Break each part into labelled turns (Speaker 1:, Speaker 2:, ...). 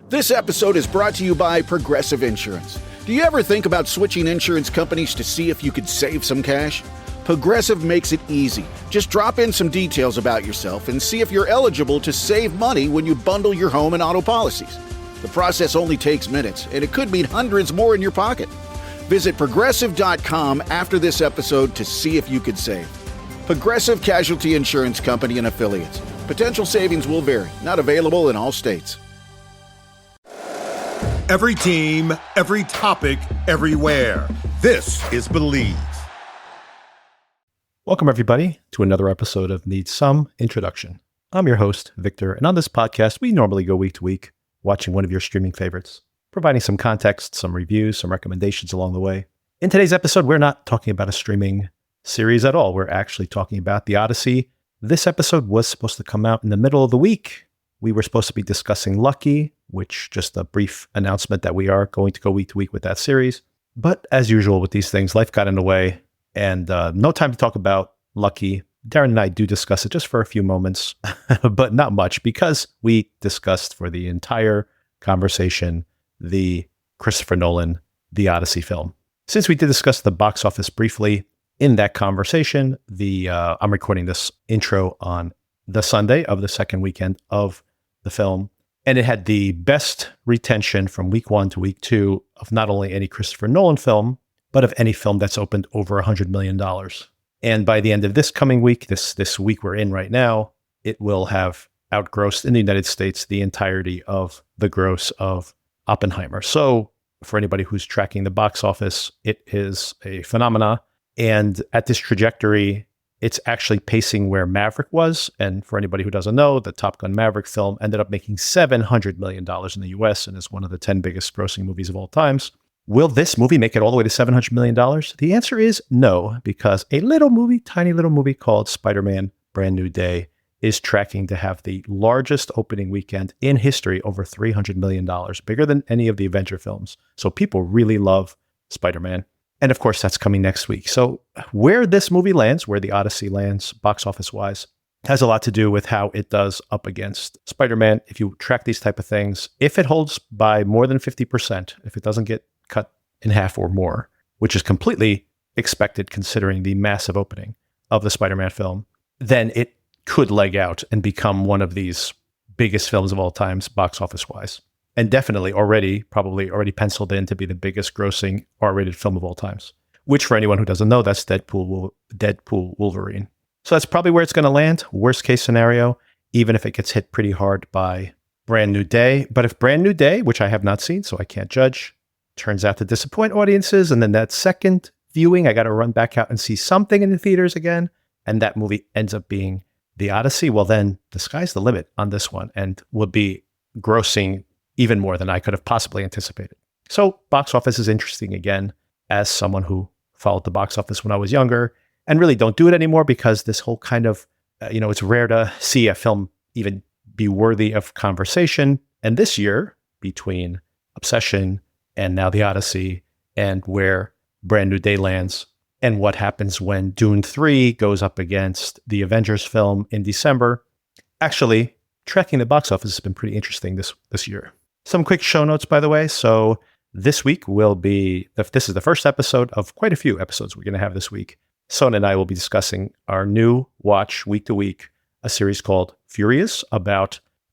Speaker 1: This episode is brought to you by Progressive Insurance. Do you ever think about switching insurance companies to see if you could save some cash? Progressive makes it easy. Just drop in some details about yourself and see if you're eligible to save money when you bundle your home and auto policies. The process only takes minutes, and it could mean hundreds more in your pocket. Visit Progressive.com after this episode to see if you could save. Progressive Casualty Insurance Company and Affiliates. Potential savings will vary. Not available in all states.
Speaker 2: Every team, every topic, everywhere. This is Believe.
Speaker 3: Welcome, everybody, to another episode of Need Some Introduction. I'm your host, Victor, and on this podcast, we normally go week to week, watching one of your streaming favorites, providing some context, some reviews, some recommendations along the way. In today's episode, we're not talking about a streaming series at all. We're actually talking about the Odyssey. This episode was supposed to come out in the middle of the week. We were supposed to be discussing Lucky, which just a brief announcement that we are going to go week to week with that series. But as usual with these things, life got in the way and no time to talk about Lucky. Darren and I do discuss it just for a few moments, but not much because we discussed for the entire conversation the Christopher Nolan, the Odyssey film. Since we did discuss the box office briefly in that conversation, I'm recording this intro on the Sunday of the second weekend of the film. And it had the best retention from week 1 to week 2 of not only any Christopher Nolan film, but of any film that's opened over $100 million. And by the end of this coming week, this week we're in right now, it will have outgrossed in the United States the entirety of the gross of Oppenheimer. So for anybody who's tracking the box office, it is a phenomena. And at this trajectory, it's actually pacing where Maverick was. And for anybody who doesn't know, the Top Gun Maverick film ended up making $700 million in the US and is one of the 10 biggest grossing movies of all times. Will this movie make it all the way to $700 million? The answer is no, because a little movie, tiny little movie called Spider-Man Brand New Day is tracking to have the largest opening weekend in history, over $300 million, bigger than any of the Avenger films. So people really love Spider-Man. And of course, that's coming next week. So where this movie lands, where the Odyssey lands, box office-wise, has a lot to do with how it does up against Spider-Man. If you track these type of things, if it holds by more than 50%, if it doesn't get cut in half or more, which is completely expected considering the massive opening of the Spider-Man film, then it could leg out and become one of these biggest films of all times, box office-wise. And definitely probably already penciled in to be the biggest grossing R-rated film of all times, which for anyone who doesn't know, that's Deadpool Wolverine. So that's probably where it's going to land. Worst case scenario, even if it gets hit pretty hard by Brand New Day. But if Brand New Day, which I have not seen, so I can't judge, turns out to disappoint audiences, and then that second viewing, I got to run back out and see something in the theaters again, and that movie ends up being The Odyssey, well then the sky's the limit on this one and will be grossing even more than I could have possibly anticipated. So box office is interesting again, as someone who followed the box office when I was younger and really don't do it anymore because this whole kind of, it's rare to see a film even be worthy of conversation. And this year, between Obsession and now The Odyssey and where Brand New Day lands and what happens when Dune 3 goes up against the Avengers film in December, actually tracking the box office has been pretty interesting this year. Some quick show notes, by the way. So this week this is the first episode of quite a few episodes we're going to have this week. Son and I will be discussing our new watch week to week, a series called Furious,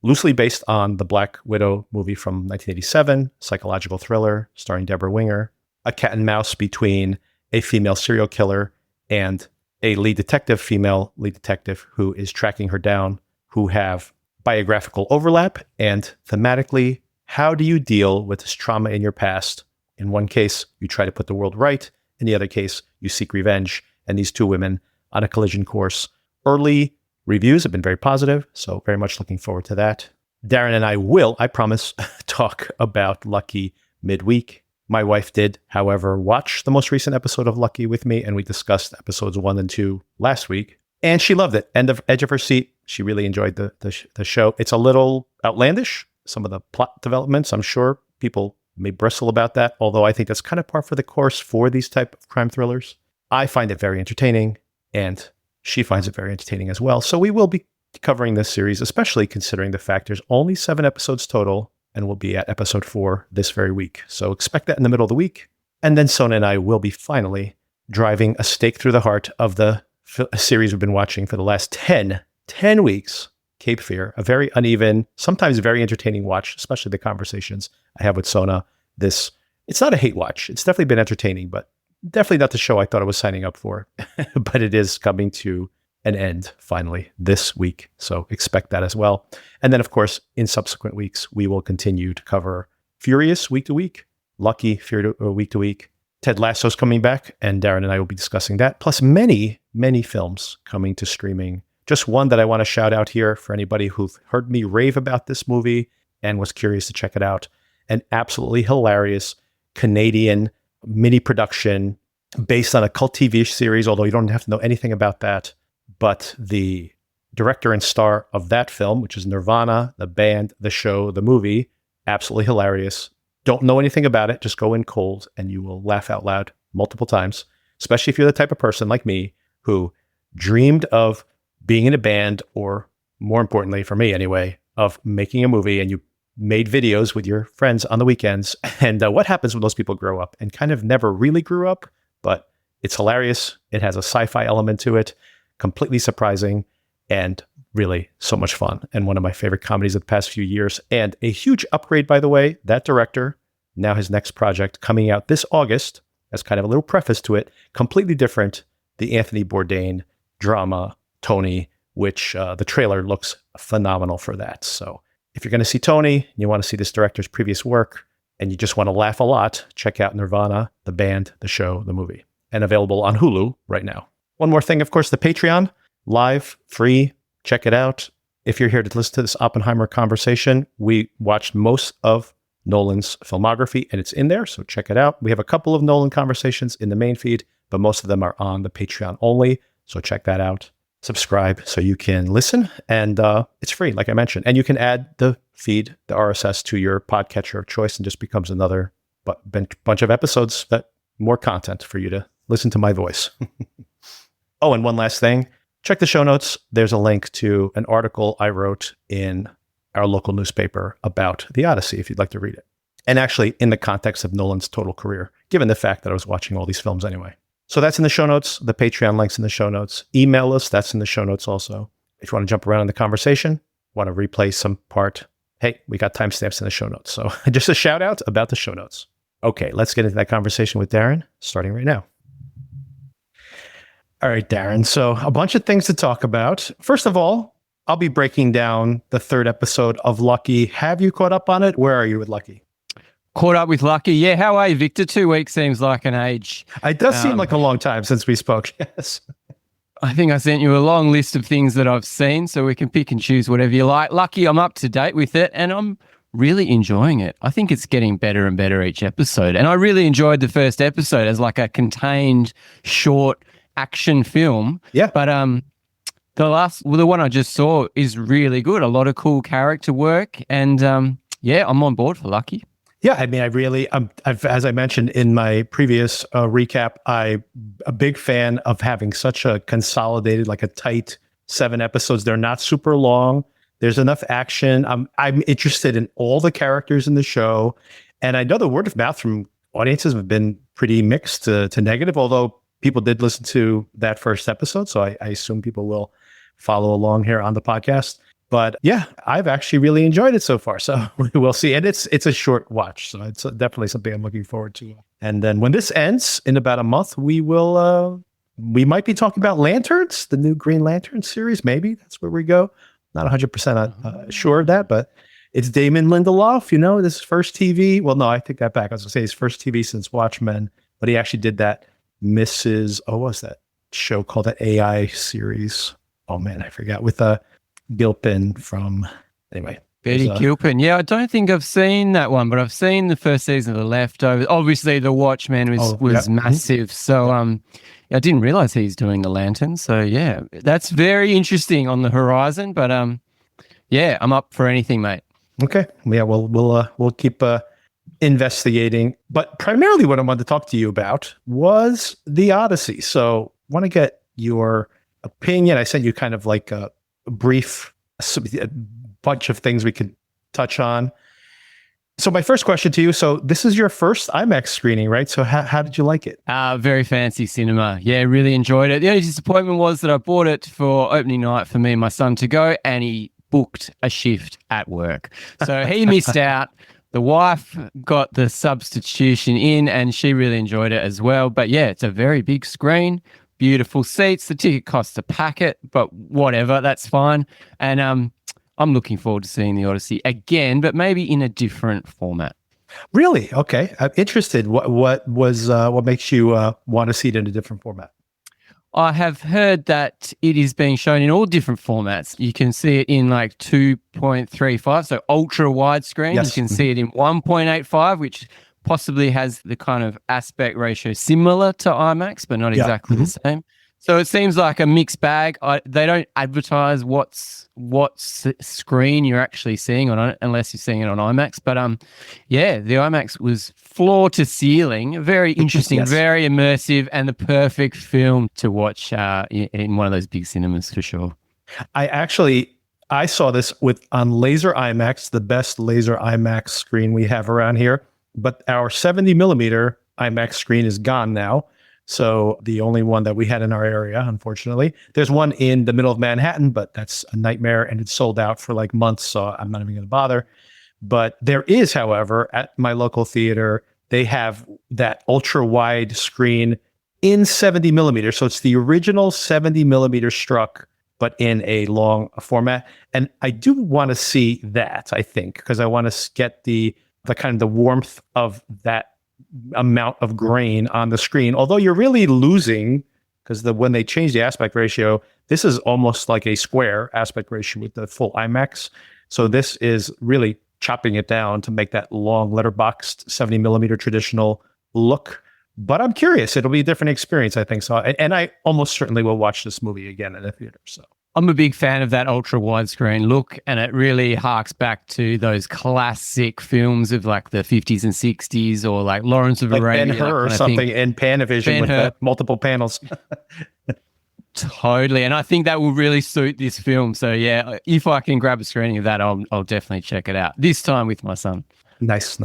Speaker 3: loosely based on the Black Widow movie from 1987, psychological thriller starring Deborah Winger, a cat and mouse between a female serial killer and a female lead detective who is tracking her down, who have biographical overlap and thematically, how do you deal with this trauma in your past? In one case, you try to put the world right. In the other case, you seek revenge. And these two women on a collision course. Early reviews have been very positive, so very much looking forward to that. Darren and I will, I promise, talk about Lucky midweek. My wife did, however, watch the most recent episode of Lucky with me, and we discussed episodes 1 and 2 last week. And she loved it. Edge of her seat. She really enjoyed the show. It's a little outlandish, some of the plot developments. I'm sure people may bristle about that, although I think that's kind of par for the course for these type of crime thrillers. I find it very entertaining, and she finds it very entertaining as well. So we will be covering this series, especially considering the fact there's only 7 episodes total. and we'll be at episode 4 this very week. So expect that in the middle of the week. And then Sona and I will be finally driving a stake through the heart of the series we've been watching for the last 10 weeks, Cape Fear, a very uneven, sometimes very entertaining watch, especially the conversations I have with Sona. It's not a hate watch. It's definitely been entertaining, but definitely not the show I thought I was signing up for. But it is coming to an end finally this week. So expect that as well. And then, of course, in subsequent weeks, we will continue to cover Furious week to week, Lucky week to week. Ted Lasso's coming back, and Darren and I will be discussing that, plus many, many films coming to streaming. Just one that I want to shout out here for anybody who heard me rave about this movie and was curious to check it out. An absolutely hilarious Canadian mini production based on a cult TV series, although you don't have to know anything about that. But the director and star of that film, which is Nirvana, the band, the show, the movie, absolutely hilarious. Don't know anything about it. Just go in cold and you will laugh out loud multiple times, especially if you're the type of person like me who dreamed of being in a band, or more importantly for me anyway, of making a movie, and you made videos with your friends on the weekends. And what happens when those people grow up and kind of never really grew up, but it's hilarious. It has a sci-fi element to it, completely surprising, and really so much fun. And one of my favorite comedies of the past few years. And a huge upgrade, by the way, that director, now his next project coming out this August, as kind of a little preface to it, completely different, the Anthony Bourdain drama, Tony, which the trailer looks phenomenal for that. So if you're going to see Tony, and you want to see this director's previous work, and you just want to laugh a lot, check out Nirvana, the band, the show, the movie, and available on Hulu right now. One more thing, of course, the Patreon, live, free, check it out. If you're here to listen to this Oppenheimer conversation, we watched most of Nolan's filmography, and it's in there, so check it out. We have a couple of Nolan conversations in the main feed, but most of them are on the Patreon only, so check that out. Subscribe so you can listen, and it's free, like I mentioned. And you can add the feed, the RSS, to your podcatcher of choice, and just becomes another bunch of episodes, more content for you to listen to my voice. Oh, and one last thing. Check the show notes. There's a link to an article I wrote in our local newspaper about the Odyssey, if you'd like to read it. And actually, in the context of Nolan's total career, given the fact that I was watching all these films anyway. So that's in the show notes. The Patreon link's in the show notes. Email us. That's in the show notes also. If you want to jump around in the conversation, want to replay some part, hey, we got timestamps in the show notes. So just a shout out about the show notes. Okay, let's get into that conversation with Darren, starting right now. All right, Darren. So a bunch of things to talk about. First of all, I'll be breaking down the 3rd episode of Lucky. Have you caught up on it? Where are you with Lucky?
Speaker 4: Caught up with Lucky. Yeah, how are you, Victor? 2 weeks seems like an age.
Speaker 3: It does seem like a long time since we spoke, yes.
Speaker 4: I think I sent you a long list of things that I've seen, so we can pick and choose whatever you like. Lucky, I'm up to date with it, and I'm really enjoying it. I think it's getting better and better each episode. And I really enjoyed the first episode as like a contained, short action film.
Speaker 3: Yeah. But
Speaker 4: the one I just saw is really good. A lot of cool character work, and yeah, I'm on board for Lucky.
Speaker 3: Yeah, I mean, I've, as I mentioned in my previous recap, I'm a big fan of having such a consolidated, like a tight 7 episodes. They're not super long. There's enough action. I'm interested in all the characters in the show. And I know the word of mouth from audiences have been pretty mixed to negative, although people did listen to that first episode. So I assume people will follow along here on the podcast. But yeah, I've actually really enjoyed it so far. So we'll see. And it's a short watch. So it's definitely something I'm looking forward to. And then when this ends in about a month, we might be talking about Lanterns, the new Green Lantern series. Maybe that's where we go. Not 100% sure of that, but it's Damon Lindelof, this first TV. Well, no, I take that back. I was going to say his first TV since Watchmen, but he actually did that what was that show called, that AI series? Oh man, I forgot, with Gilpin from, anyway.
Speaker 4: Betty Gilpin. Yeah, I don't think I've seen that one, but I've seen the first season of The Leftovers. Obviously, The Watchmen was massive. So I didn't realize he's doing the Lantern. So yeah, that's very interesting on the horizon. But yeah, I'm up for anything, mate.
Speaker 3: Okay. Yeah, we'll keep investigating. But primarily what I wanted to talk to you about was the Odyssey. So I want to get your opinion. I sent you kind of like a brief, a bunch of things we could touch on. So my first question to you, so this is your first IMAX screening, right? So how did you like it?
Speaker 4: Very fancy cinema. Yeah, really enjoyed it. The only disappointment was that I bought it for opening night for me and my son to go, and he booked a shift at work. So he missed out. The wife got the substitution in, and she really enjoyed it as well. But yeah, it's a very big screen, beautiful seats. The ticket costs a packet, but whatever, that's fine. And I'm looking forward to seeing the Odyssey again, but maybe in a different format.
Speaker 3: Really? Okay. I'm interested. What makes you want to see it in a different format?
Speaker 4: I have heard that it is being shown in all different formats. You can see it in like 2.35, so ultra widescreen.
Speaker 3: Yes.
Speaker 4: You can see it in 1.85, which possibly has the kind of aspect ratio similar to IMAX, but not exactly the same. So it seems like a mixed bag. They don't advertise what screen you're actually seeing on it unless you're seeing it on IMAX. But yeah, the IMAX was floor to ceiling, very interesting,
Speaker 3: Yes.
Speaker 4: very immersive, and the perfect film to watch in one of those big cinemas for sure.
Speaker 3: I saw this on laser IMAX, the best laser IMAX screen we have around here. But our 70 millimeter IMAX screen is gone now. So the only one that we had in our area, unfortunately, there's one in the middle of Manhattan, but that's a nightmare and it's sold out for like months. So I'm not even going to bother. But there is, however, at my local theater, they have that ultra wide screen in 70 millimeters. So it's the original 70 millimeter struck, but in a long format. And I do want to see that, I think, because I want to get the kind of the warmth of that amount of grain on the screen, although you're really losing because when they change the aspect ratio, this is almost like a square aspect ratio with the full IMAX. So this is really chopping it down to make that long letterboxed 70 millimeter traditional look. But I'm curious, it'll be a different experience, I think. So, and I almost certainly will watch this movie again in the theater. So
Speaker 4: I'm a big fan of that ultra widescreen look, and it really harks back to those classic films of like the 50s and 60s, or like Lawrence of
Speaker 3: like
Speaker 4: Arabia.
Speaker 3: Ben-Hur or something in Panavision with the multiple panels.
Speaker 4: Totally, and I think that will really suit this film. So yeah, if I can grab a screening of that, I'll definitely check it out. This time with my son.
Speaker 3: Nice.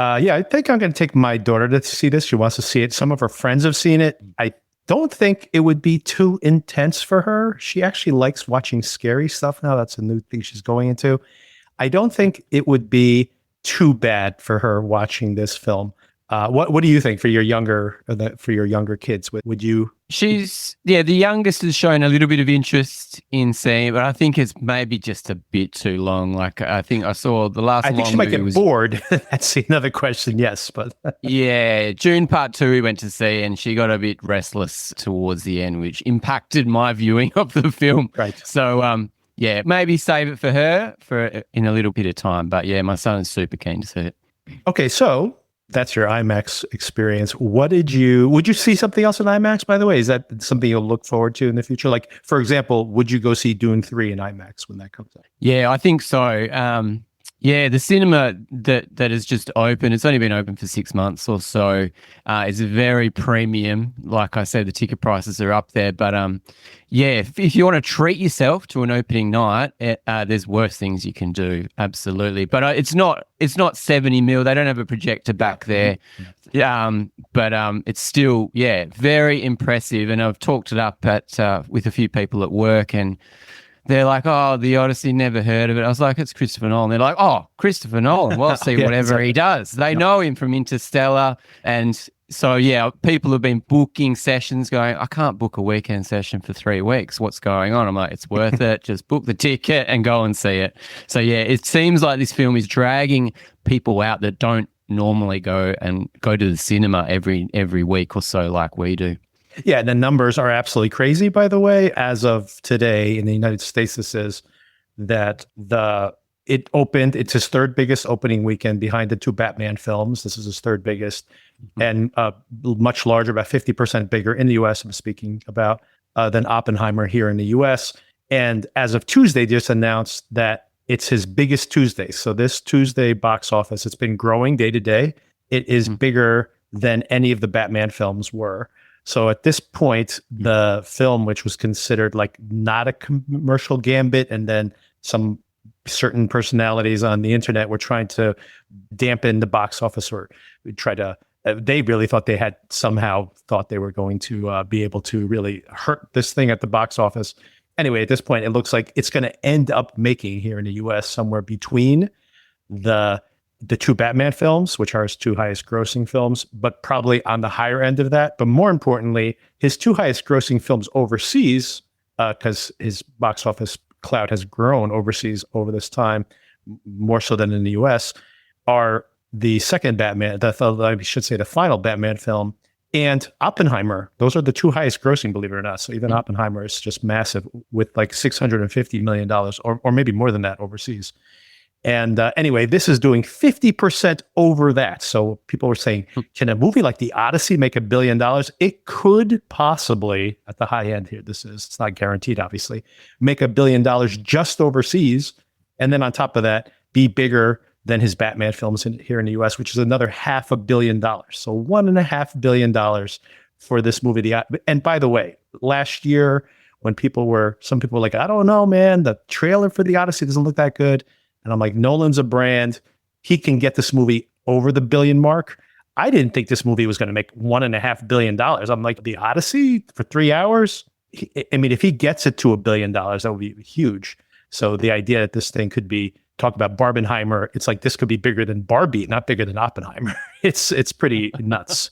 Speaker 3: Yeah, I think I'm going to take my daughter to see this. She wants to see it. Some of her friends have seen it. I don't think it would be too intense for her. She actually likes watching scary stuff now. That's a new thing she's going into. I don't think it would be too bad for her watching this film. What do you think for your younger kids? Would you?
Speaker 4: The youngest has shown a little bit of interest in seeing, but I think it's maybe just a bit too long. Like I think I saw the last.
Speaker 3: I think she might get bored. That's another question. Yes, but
Speaker 4: yeah, June Part 2 we went to see, and she got a bit restless towards the end, which impacted my viewing of the film.
Speaker 3: Right.
Speaker 4: So yeah, maybe save it for her in a little bit of time. But yeah, my son is super keen to see it.
Speaker 3: Okay, so that's your IMAX experience. Would you see something else in IMAX, by the way? Is that something you'll look forward to in the future? Like, for example, would you go see Dune 3 in IMAX when that comes out?
Speaker 4: Yeah, I think so. Yeah, the cinema that has just opened, it's only been open for 6 months or so. It's very premium. Like I said, the ticket prices are up there. But yeah, if you want to treat yourself to an opening night, there's worse things you can do. Absolutely. But it's not 70 mil. They don't have a projector back there. But it's still, yeah, very impressive. And I've talked it up with a few people at work, and they're like, oh, the Odyssey, never heard of it. I was like, it's Christopher Nolan. They're like, oh, Christopher Nolan. Well, I'll see whatever he does. They know him from Interstellar. And so, yeah, people have been booking sessions going, I can't book a weekend session for 3 weeks. What's going on? I'm like, it's worth it. Just book the ticket and go and see it. So, yeah, it seems like this film is dragging people out that don't normally go to the cinema every week or so like we do.
Speaker 3: Yeah, the numbers are absolutely crazy, by the way. As of today in the United States, this is that it's his third biggest opening weekend behind the 2 Batman films. This is his third biggest, and much larger, about 50% bigger in the US, I'm speaking about, than Oppenheimer here in the US. And as of Tuesday, just announced that it's his biggest Tuesday. So this Tuesday box office, it's been growing day to day. It is bigger than any of the Batman films were. So at this point, the film, which was considered like not a commercial gambit, and then some certain personalities on the internet were trying to dampen the box office or try to, they really thought they had somehow thought they were going to be able to really hurt this thing at the box office. Anyway, at this point, it looks like it's going to end up making here in the US somewhere between the two Batman films, which are his two highest grossing films, but probably on the higher end of that. But more importantly, his two highest grossing films overseas, because his box office clout has grown overseas over this time, more so than in the US, are the second Batman, I should say the final Batman film, and Oppenheimer. Those are the two highest grossing, believe it or not. So even Oppenheimer is just massive with like $650 million or maybe more than that overseas. And anyway, this is doing 50% over that. So people were saying, can a movie like the Odyssey make $1 billion? It could possibly, at the high end here, it's not guaranteed, obviously, make $1 billion just overseas. And then on top of that, be bigger than his Batman films here in the US, which is another $500 million. So $1.5 billion for this movie. And by the way, last year, when some people were like, I don't know, man, the trailer for the Odyssey doesn't look that good. And I'm like, Nolan's a brand. He can get this movie over the billion mark. I didn't think this movie was going to make $1.5 billion. I'm like, the Odyssey for 3 hours? If he gets it to $1 billion, that would be huge. So the idea that this thing could be, talk about Barbenheimer, it's like this could be bigger than Barbie, not bigger than Oppenheimer. It's pretty nuts.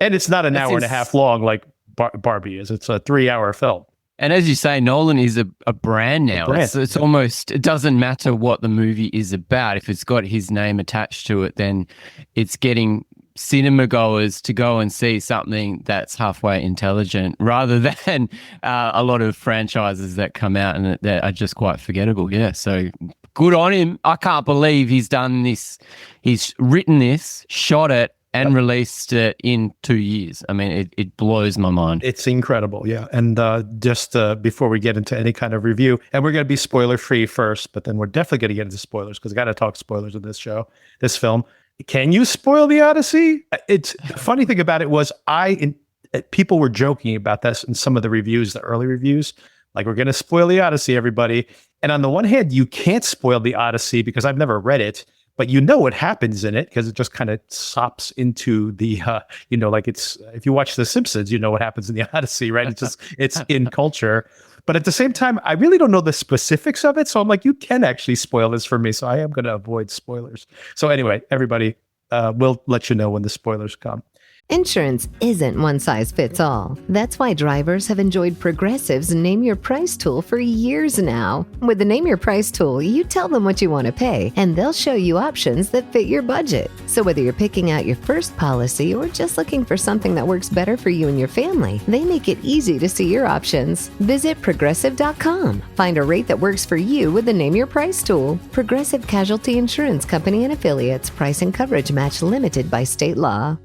Speaker 3: And it's not an hour and a half long like Barbie is. It's a 3-hour film.
Speaker 4: And as you say, Nolan is a brand now. It's almost, it doesn't matter what the movie is about. If it's got his name attached to it, then it's getting cinema goers to go and see something that's halfway intelligent rather than a lot of franchises that come out and that are just quite forgettable. Yeah, so good on him. I can't believe he's done this. He's written this, shot it, and released it in 2 years. I mean, it blows my mind.
Speaker 3: It's incredible, yeah. And just before we get into any kind of review, and we're going to be spoiler-free first, but then we're definitely going to get into spoilers because I got to talk spoilers of this film. Can you spoil the Odyssey? The funny thing about it was people were joking about this in some of the reviews, the early reviews, like, we're going to spoil the Odyssey, everybody. And on the one hand, you can't spoil the Odyssey because I've never read it, but you know what happens in it because it just kind of sops into the, like if you watch The Simpsons, you know what happens in the Odyssey, right? It's in culture. But at the same time, I really don't know the specifics of it. So I'm like, you can actually spoil this for me. So I am going to avoid spoilers. So anyway, everybody, we'll let you know when the spoilers come.
Speaker 5: Insurance isn't one size fits all. That's why drivers have enjoyed Progressive's Name Your Price tool for years now. With the Name Your Price tool, you tell them what you want to pay, and they'll show you options that fit your budget. So whether you're picking out your first policy or just looking for something that works better for you and your family, they make it easy to see your options. Visit Progressive.com. Find a rate that works for you with the Name Your Price tool. Progressive Casualty Insurance Company and Affiliates. Price and coverage match limited by state law.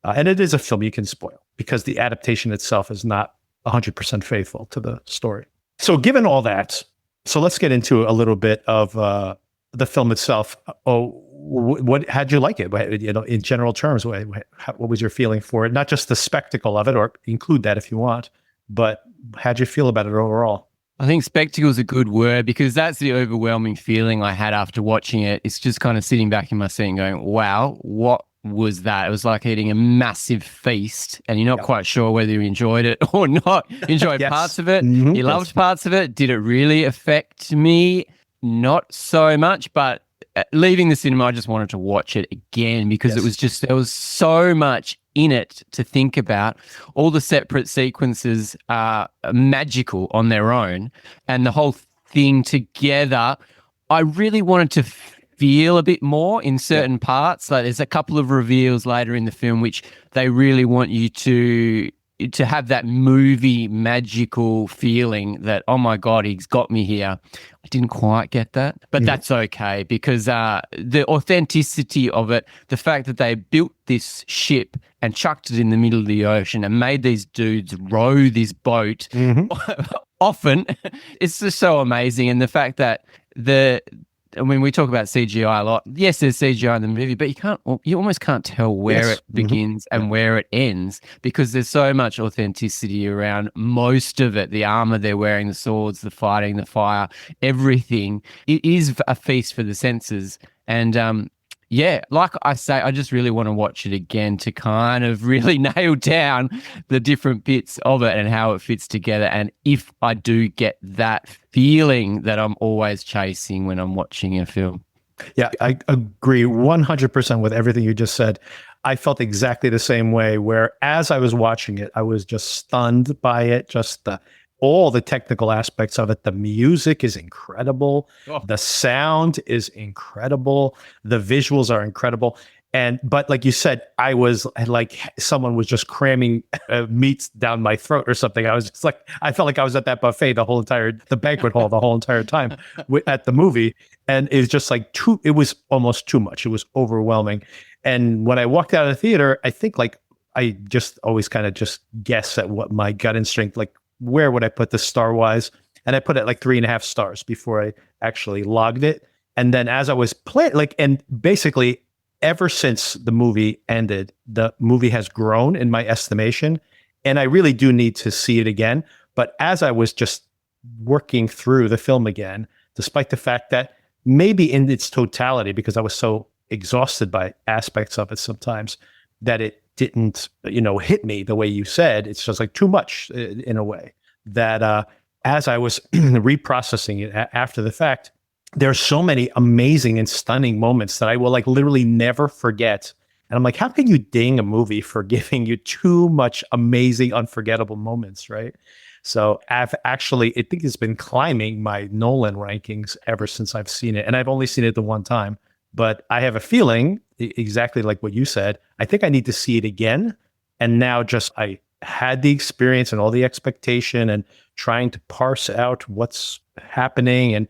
Speaker 3: And it is a film you can spoil because the adaptation itself is not 100% faithful to the story. So given all that, so let's get into a little bit of the film itself. How'd you like it? In general terms, what was your feeling for it? Not just the spectacle of it, or include that if you want, but how'd you feel about it overall?
Speaker 4: I think spectacle is a good word because that's the overwhelming feeling I had after watching it. It's just kind of sitting back in my seat and going, wow, what was that? It was like eating a massive feast and you're not quite sure whether you enjoyed it or not. You enjoyed parts of it. You loved parts of it. Did it really affect me? Not so much, but leaving the cinema, I just wanted to watch it again because there was so much in it to think about. All the separate sequences are magical on their own, and the whole thing together, I really wanted to feel a bit more in certain parts. Like there's a couple of reveals later in the film which they really want you to have that movie magical feeling that, oh my God, he's got me here. I didn't quite get that, but that's okay because the authenticity of it, the fact that they built this ship and chucked it in the middle of the ocean and made these dudes row this boat often, it's just so amazing. And the fact that I mean, we talk about CGI a lot. Yes, there's CGI in the movie, but you almost can't tell where it begins and where it ends, because there's so much authenticity around most of it. The armor they're wearing, the swords, the fighting, the fire, everything. It is a feast for the senses. And yeah, like I say, I just really want to watch it again to kind of really nail down the different bits of it and how it fits together. And if I do get that feeling that I'm always chasing when I'm watching a film.
Speaker 3: Yeah, I agree 100% with everything you just said. I felt exactly the same way, where as I was watching it, I was just stunned by it, just all the technical aspects of it. The music is incredible. Oh. The sound is incredible. The visuals are incredible. But like you said, I was like, someone was just cramming meats down my throat or something. I was just like, I felt like I was at that buffet the banquet hall the whole entire time at the movie. And it was just like it was almost too much. It was overwhelming. And when I walked out of the theater, I think like, I just always kind of just guess at what my gut instinct, like, where would I put this star-wise? And I put it like 3.5 stars before I actually logged it. And then as I was playing, and basically ever since the movie ended, the movie has grown in my estimation. And I really do need to see it again. But as I was just working through the film again, despite the fact that maybe in its totality, because I was so exhausted by aspects of it sometimes, that it didn't, hit me the way you said. It's just like too much in a way that as I was reprocessing it after the fact, there are so many amazing and stunning moments that I will like literally never forget. And I'm like, how can you ding a movie for giving you too much amazing, unforgettable moments, right? So I think it's been climbing my Nolan rankings ever since I've seen it. And I've only seen it the one time. But I have a feeling, exactly like what you said, I think I need to see it again. And now I had the experience and all the expectation and trying to parse out what's happening and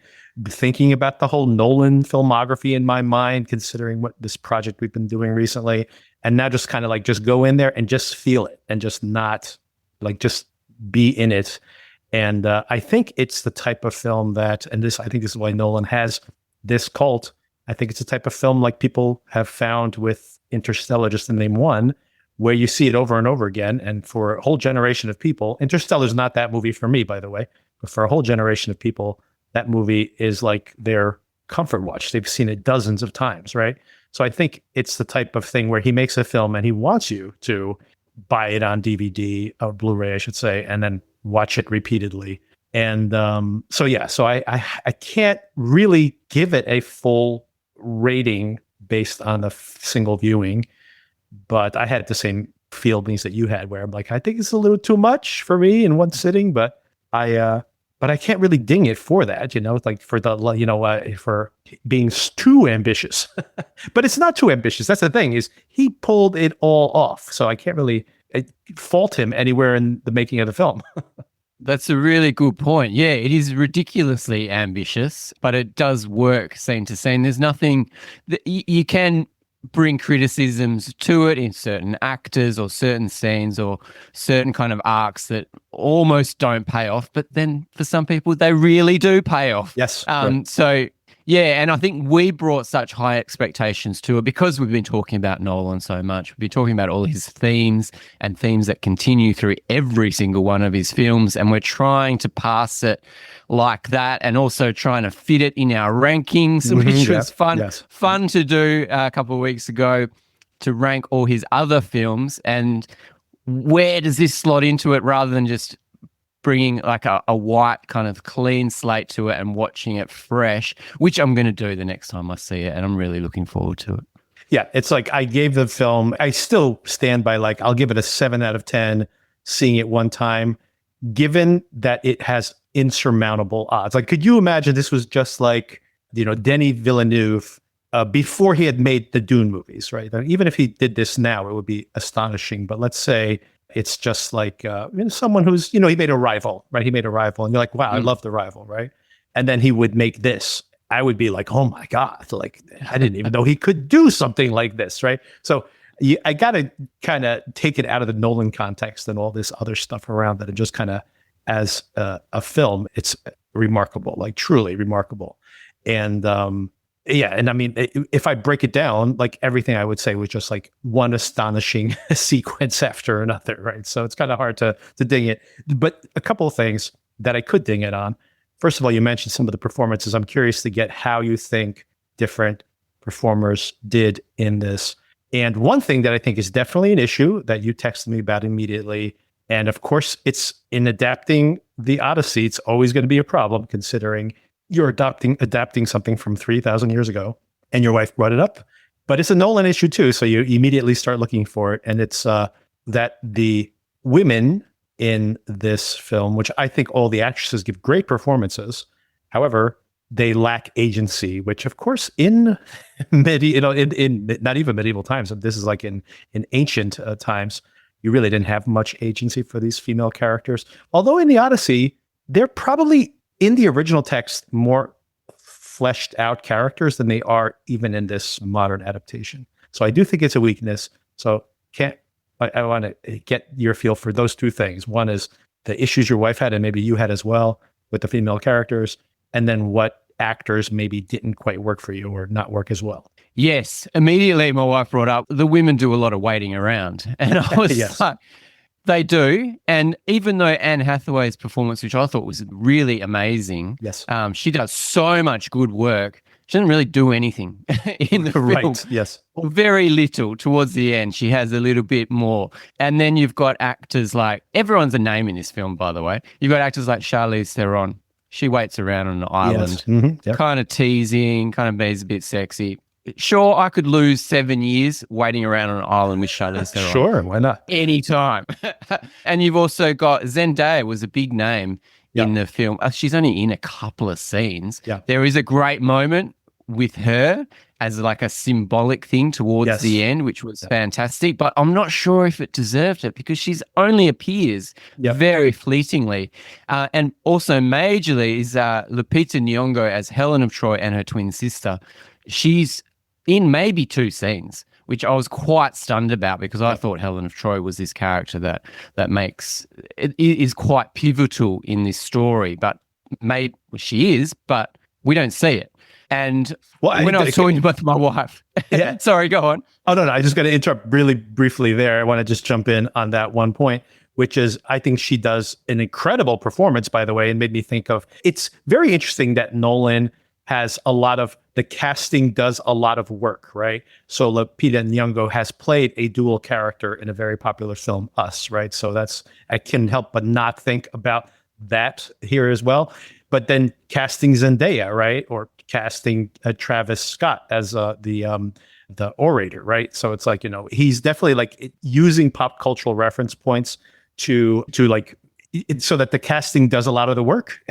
Speaker 3: thinking about the whole Nolan filmography in my mind, considering what this project we've been doing recently. And now just kind of like just go in there and just feel it and just not like just be in it. And I think it's the type of film that, I think this is why Nolan has this cult. I think it's a type of film like people have found with Interstellar, just to name one, where you see it over and over again. And for a whole generation of people, Interstellar is not that movie for me, by the way, but for a whole generation of people, that movie is like their comfort watch. They've seen it dozens of times, right? So I think it's the type of thing where he makes a film and he wants you to buy it on DVD or Blu-ray, I should say, and then watch it repeatedly. And so I can't really give it a full rating based on a single viewing, but I had the same feelings that you had, where I'm like, I think it's a little too much for me in one sitting, but I can't really ding it for that, like for for being too ambitious. But it's not too ambitious. That's the thing, is he pulled it all off. So I can't really fault him anywhere in the making of the film.
Speaker 4: That's a really good point. Yeah, it is ridiculously ambitious, but it does work scene to scene. There's nothing that you can bring criticisms to it in certain actors or certain scenes or certain kind of arcs that almost don't pay off, but then for some people they really do pay off.
Speaker 3: Yes.
Speaker 4: Right. So yeah, and I think we brought such high expectations to it because we've been talking about Nolan so much. We've been talking about all his themes and themes that continue through every single one of his films, and we're trying to pass it like that and also trying to fit it in our rankings, which was fun to do a couple of weeks ago, to rank all his other films and where does this slot into it, rather than just bringing like a white kind of clean slate to it and watching it fresh, which I'm going to do the next time I see it, and I'm really looking forward to it.
Speaker 3: Yeah, it's like I gave the film, I still stand by, like, I'll give it a 7 out of 10 seeing it one time, given that it has insurmountable odds. Like, could you imagine this was just like, Denis Villeneuve before he had made the Dune movies, right? Even if he did this now, it would be astonishing. But let's say it's just like someone who's, he made Arrival, right? He made Arrival, and you're like, wow, I love the Arrival, right? And then he would make this. I would be like, oh my God, like, I didn't even know he could do something like this, right? So I got to kind of take it out of the Nolan context and all this other stuff around that, and just kind of as a film, it's remarkable, like truly remarkable. And Yeah, and I mean, if I break it down, like everything I would say was just like one astonishing sequence after another, right? So it's kind of hard to ding it. But a couple of things that I could ding it on. First of all, you mentioned some of the performances. I'm curious to get how you think different performers did in this. And one thing that I think is definitely an issue that you texted me about immediately, and of course, it's in adapting the Odyssey, it's always going to be a problem considering you're adapting something from 3,000 years ago, and your wife brought it up. But it's a Nolan issue too, so you immediately start looking for it. And it's that the women in this film, which I think all the actresses give great performances, however, they lack agency, which of course in in not even medieval times, this is like in ancient times, you really didn't have much agency for these female characters. Although in the Odyssey, they're probably in the original text more fleshed out characters than they are even in this modern adaptation. So I do think it's a weakness. So I want to get your feel for those two things. One is the issues your wife had and maybe you had as well with the female characters, and then what actors maybe didn't quite work for you or not work as well.
Speaker 4: Yes. Immediately my wife brought up the women do a lot of waiting around. And I was
Speaker 3: Yes.
Speaker 4: like, they do. And even though Anne Hathaway's performance, which I thought was really amazing,
Speaker 3: Yes.
Speaker 4: She does so much good work. She doesn't really do anything in the film.
Speaker 3: Right. Yes.
Speaker 4: Or very little towards the end. She has a little bit more. And then you've got actors like, everyone's a name in this film, by the way. You've got actors like Charlize Theron. She waits around on an island,
Speaker 3: Yes. Mm-hmm. Yep.
Speaker 4: kind of teasing, kind of being a bit sexy. Sure, I could lose 7 years waiting around on an island with Charlize Theron.
Speaker 3: Sure, why not?
Speaker 4: Anytime. And you've also got Zendaya was a big name in the film. She's only in a couple of scenes.
Speaker 3: Yeah.
Speaker 4: There is a great moment with her as like a symbolic thing towards the end, which was fantastic. But I'm not sure if it deserved it because she's only appears very fleetingly. And also majorly is Lupita Nyong'o as Helen of Troy and her twin sister. She's in maybe 2 scenes, which I was quite stunned about because I thought Helen of Troy was this character that makes it is quite pivotal in this story. But she is, but we don't see it. And when I was talking about my wife, sorry, go on.
Speaker 3: Oh, no, I just got to interrupt really briefly there. I want to just jump in on that one point, which is I think she does an incredible performance, by the way, and made me think of, it's very interesting that Nolan has the casting does a lot of work, right? So Lupita Nyong'o has played a dual character in a very popular film, Us, right? So I can help but not think about that here as well. But then casting Zendaya, right? Or casting Travis Scott as the orator, right? So it's like, he's definitely like using pop cultural reference points to like, so that the casting does a lot of the work.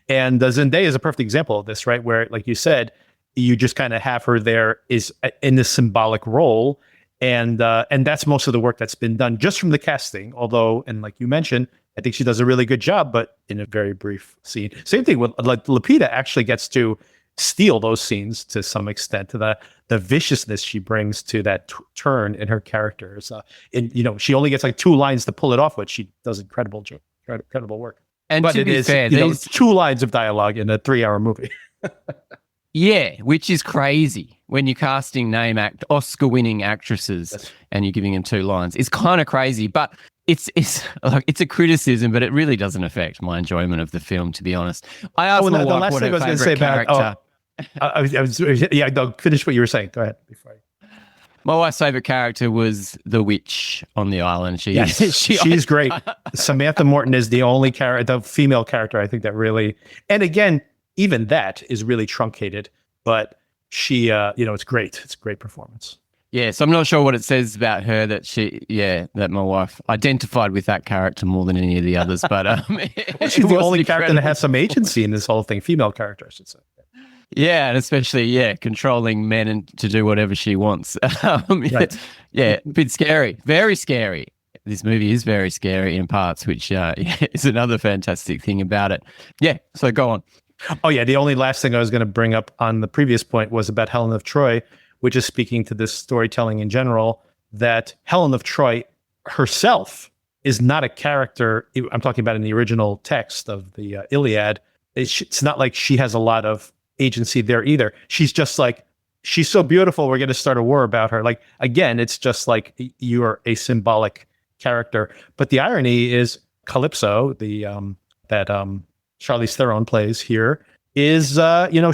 Speaker 3: And Zendaya is a perfect example of this, right? Where, like you said, you just kind of have her there is in this symbolic role. And that's most of the work that's been done just from the casting. Although, and like you mentioned, I think she does a really good job, but in a very brief scene. Same thing with like Lupita actually gets to steal those scenes to some extent, to the viciousness she brings to that turn in her characters. And she only gets like 2 lines to pull it off, but she does incredible work.
Speaker 4: And
Speaker 3: but
Speaker 4: to
Speaker 3: it
Speaker 4: be
Speaker 3: is,
Speaker 4: fair,
Speaker 3: 2 lines of dialogue in a 3-hour movie.
Speaker 4: Yeah, which is crazy when you're casting Oscar-winning actresses and you're giving them 2 lines. It's kind of crazy, but it's a criticism, but it really doesn't affect my enjoyment of the film, to be honest. I asked my wife what her favorite character.
Speaker 3: Finish what you were saying. Go ahead.
Speaker 4: My wife's favorite character was the witch on the island.
Speaker 3: She's great. Samantha Morton is the only the female character I think that really, and again, even that is really truncated, but she, it's great. It's a great performance.
Speaker 4: Yeah, so I'm not sure what it says about her that that my wife identified with that character more than any of the others, but
Speaker 3: she's the only character that has some agency in this whole thing, female character, I should say.
Speaker 4: Yeah, and especially, controlling men and to do whatever she wants.
Speaker 3: Right.
Speaker 4: Yeah, a bit scary, very scary. This movie is very scary in parts, which is another fantastic thing about it. Yeah, so go on.
Speaker 3: Oh, yeah, the only last thing I was going to bring up on the previous point was about Helen of Troy, which is speaking to this storytelling in general, that Helen of Troy herself is not a character. I'm talking about in the original text of the Iliad. It's not like she has a lot of agency there either. She's just like, she's so beautiful, we're going to start a war about her. Like, again, it's just like you're a symbolic character. But the irony is Calypso, that Charlize Theron plays here, is,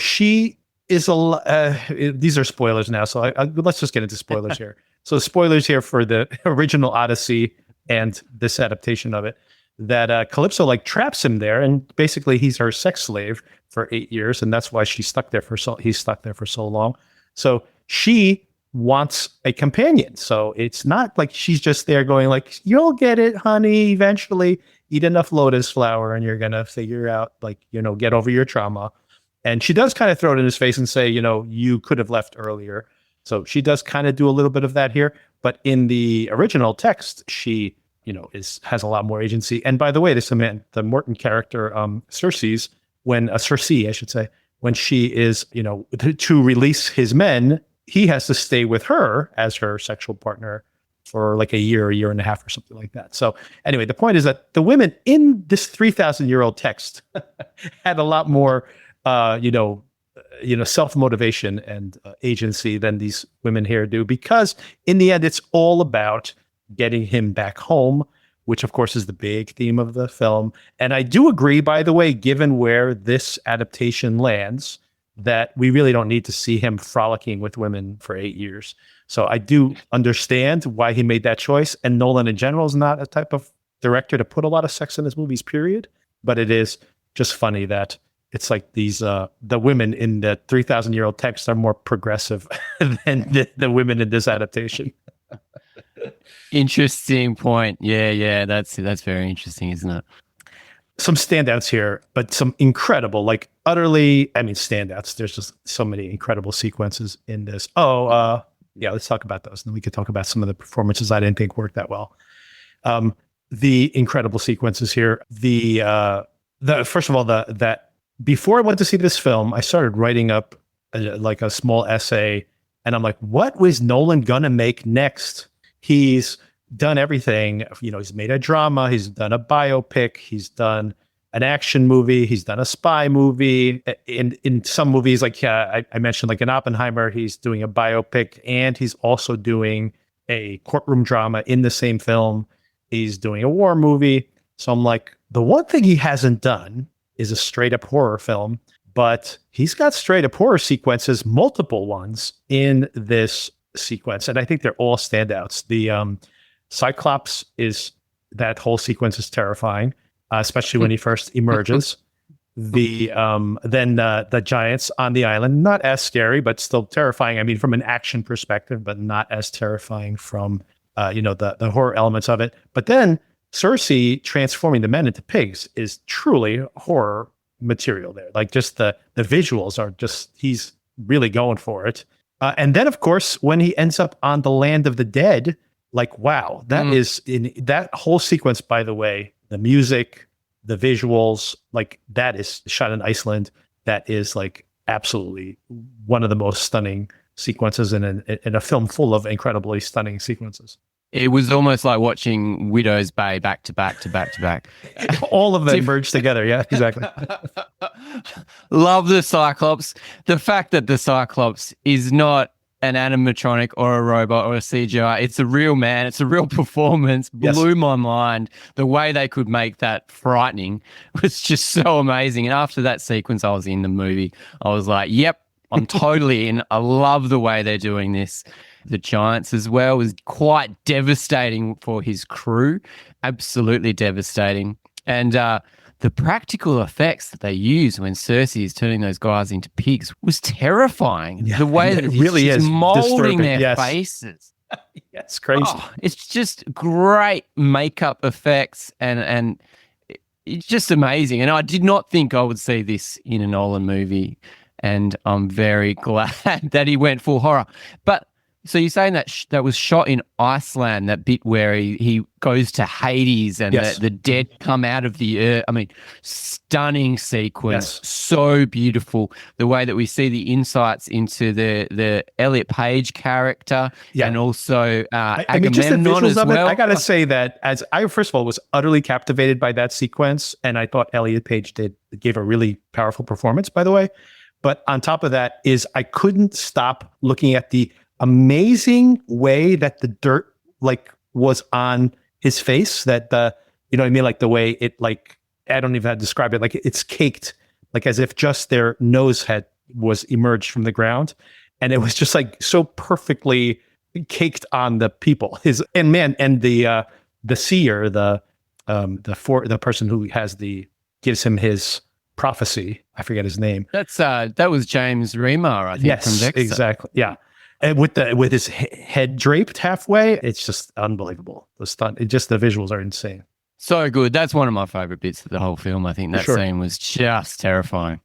Speaker 3: she is these are spoilers now, so let's just get into spoilers here. So spoilers here for the original Odyssey and this adaptation of it, that Calypso like traps him there, and basically he's her sex slave for 8 years, and that's why he's stuck there for so long. So she wants a companion. So it's not like she's just there going like, you'll get it, honey, eventually. Eat enough lotus flower and you're going to figure out, like, get over your trauma. And she does kind of throw it in his face and say, you could have left earlier. So she does kind of do a little bit of that here. But in the original text, she, has a lot more agency. And by the way, the Morton character, Circe, I should say, when she is, to release his men, he has to stay with her as her sexual partner for like a year and a half or something like that. So anyway, the point is that the women in this 3,000-year-old text had a lot more, self-motivation and agency than these women here do, because in the end, it's all about getting him back home, which of course is the big theme of the film. And I do agree, by the way, given where this adaptation lands, that we really don't need to see him frolicking with women for 8 years. So I do understand why he made that choice. And Nolan in general is not a type of director to put a lot of sex in his movies, period. But it is just funny that it's like these, the women in the 3,000-year-old text are more progressive than the women in this adaptation.
Speaker 4: Interesting point. Yeah. That's very interesting, isn't it?
Speaker 3: Some standouts here, but some incredible, like utterly, standouts. There's just so many incredible sequences in this. Let's talk about those. And then we could talk about some of the performances I didn't think worked that well. The incredible sequences here. First of all, that before I went to see this film, I started writing up a small essay, and I'm like, what was Nolan gonna make next? He's done everything. He's made a drama, he's done a biopic, he's done an action movie, he's done a spy movie. In some movies, like I mentioned, like in Oppenheimer, he's doing a biopic and he's also doing a courtroom drama in the same film. He's doing a war movie. So I'm like, the one thing he hasn't done is a straight up horror film, but he's got straight up horror sequences, multiple ones in this sequence. And I think they're all standouts. The Cyclops that whole sequence is terrifying, especially when he first emerges. Then the giants on the island, not as scary, but still terrifying. From an action perspective, but not as terrifying from, the horror elements of it. But then Circe transforming the men into pigs is truly horror material there. Like just the visuals are he's really going for it. And then of course, when he ends up on the land of the dead, like, wow, that is in that whole sequence, by the way, the music, the visuals, like that is shot in Iceland. That is like absolutely one of the most stunning sequences in a film full of incredibly stunning sequences.
Speaker 4: It was almost like watching Widow's Bay back to back to back to back.
Speaker 3: All of them merged together. Yeah, exactly.
Speaker 4: Love the Cyclops. The fact that the Cyclops is not an animatronic or a robot or a CGI, it's a real man, it's a real performance, blew my mind. The way they could make that frightening was just so amazing. And after that sequence, I was in the movie. I was like, yep, I'm totally in. I love the way they're doing this. The giants as well was quite devastating for his crew. Absolutely devastating. And the practical effects that they use when Circe is turning those guys into pigs was terrifying. Yeah, the way that it really is molding their faces.
Speaker 3: Yeah, it's crazy.
Speaker 4: It's just great makeup effects and it's just amazing. And I did not think I would see this in a Nolan movie. And I'm very glad that he went full horror. But so you're saying that that was shot in Iceland, that bit where he goes to Hades and the dead come out of the earth. Stunning sequence, so beautiful. The way that we see the insights into the Elliot Page character and also Agamemnon
Speaker 3: just the visuals
Speaker 4: as
Speaker 3: of
Speaker 4: well.
Speaker 3: it. I got to say that as I, first of all, was utterly captivated by that sequence, and I thought Elliot Page gave a really powerful performance, by the way. But on top of that is I couldn't stop looking at the amazing way that the dirt like was on his face, that the, you know what I mean? Like the way it, like, I don't even know how to describe it. Like it's caked, like as if just their nose was emerged from the ground. And it was just like so perfectly caked on the people. The seer, the person who gives him his prophecy. I forget his name.
Speaker 4: That was James Remar, I think.
Speaker 3: Yes,
Speaker 4: from Dexter.
Speaker 3: exactly. Yeah. And with his head draped halfway, it's just unbelievable. The visuals are insane.
Speaker 4: So good. That's one of my favorite bits of the whole film. I think that scene was just terrifying.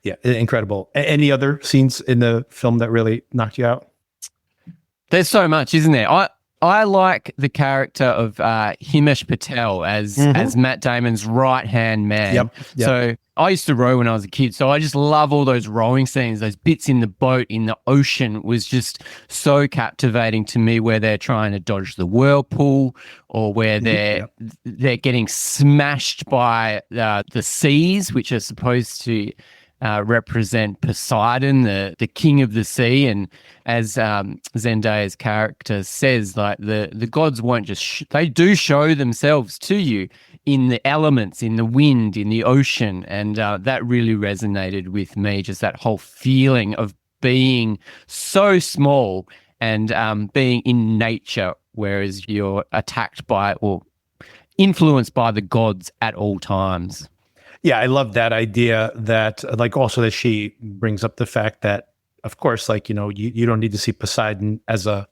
Speaker 3: Yeah, incredible. Any other scenes in the film that really knocked you out?
Speaker 4: There's so much, isn't there? I like the character of Himesh Patel as Matt Damon's right-hand man.
Speaker 3: Yep.
Speaker 4: So I used to row when I was a kid, so I just love all those rowing scenes. Those bits in the boat, in the ocean was just so captivating to me, where they're trying to dodge the whirlpool or where they're getting smashed by the seas, which are supposed to represent Poseidon, the king of the sea. And as Zendaya's character says, like the gods won't just they do show themselves to you in the elements, in the wind, in the ocean. And that really resonated with me, just that whole feeling of being so small and being in nature, whereas you're attacked by or influenced by the gods at all times.
Speaker 3: Yeah, I love that idea that, like, also that she brings up the fact that, of course, like, you know, you don't need to see Poseidon as a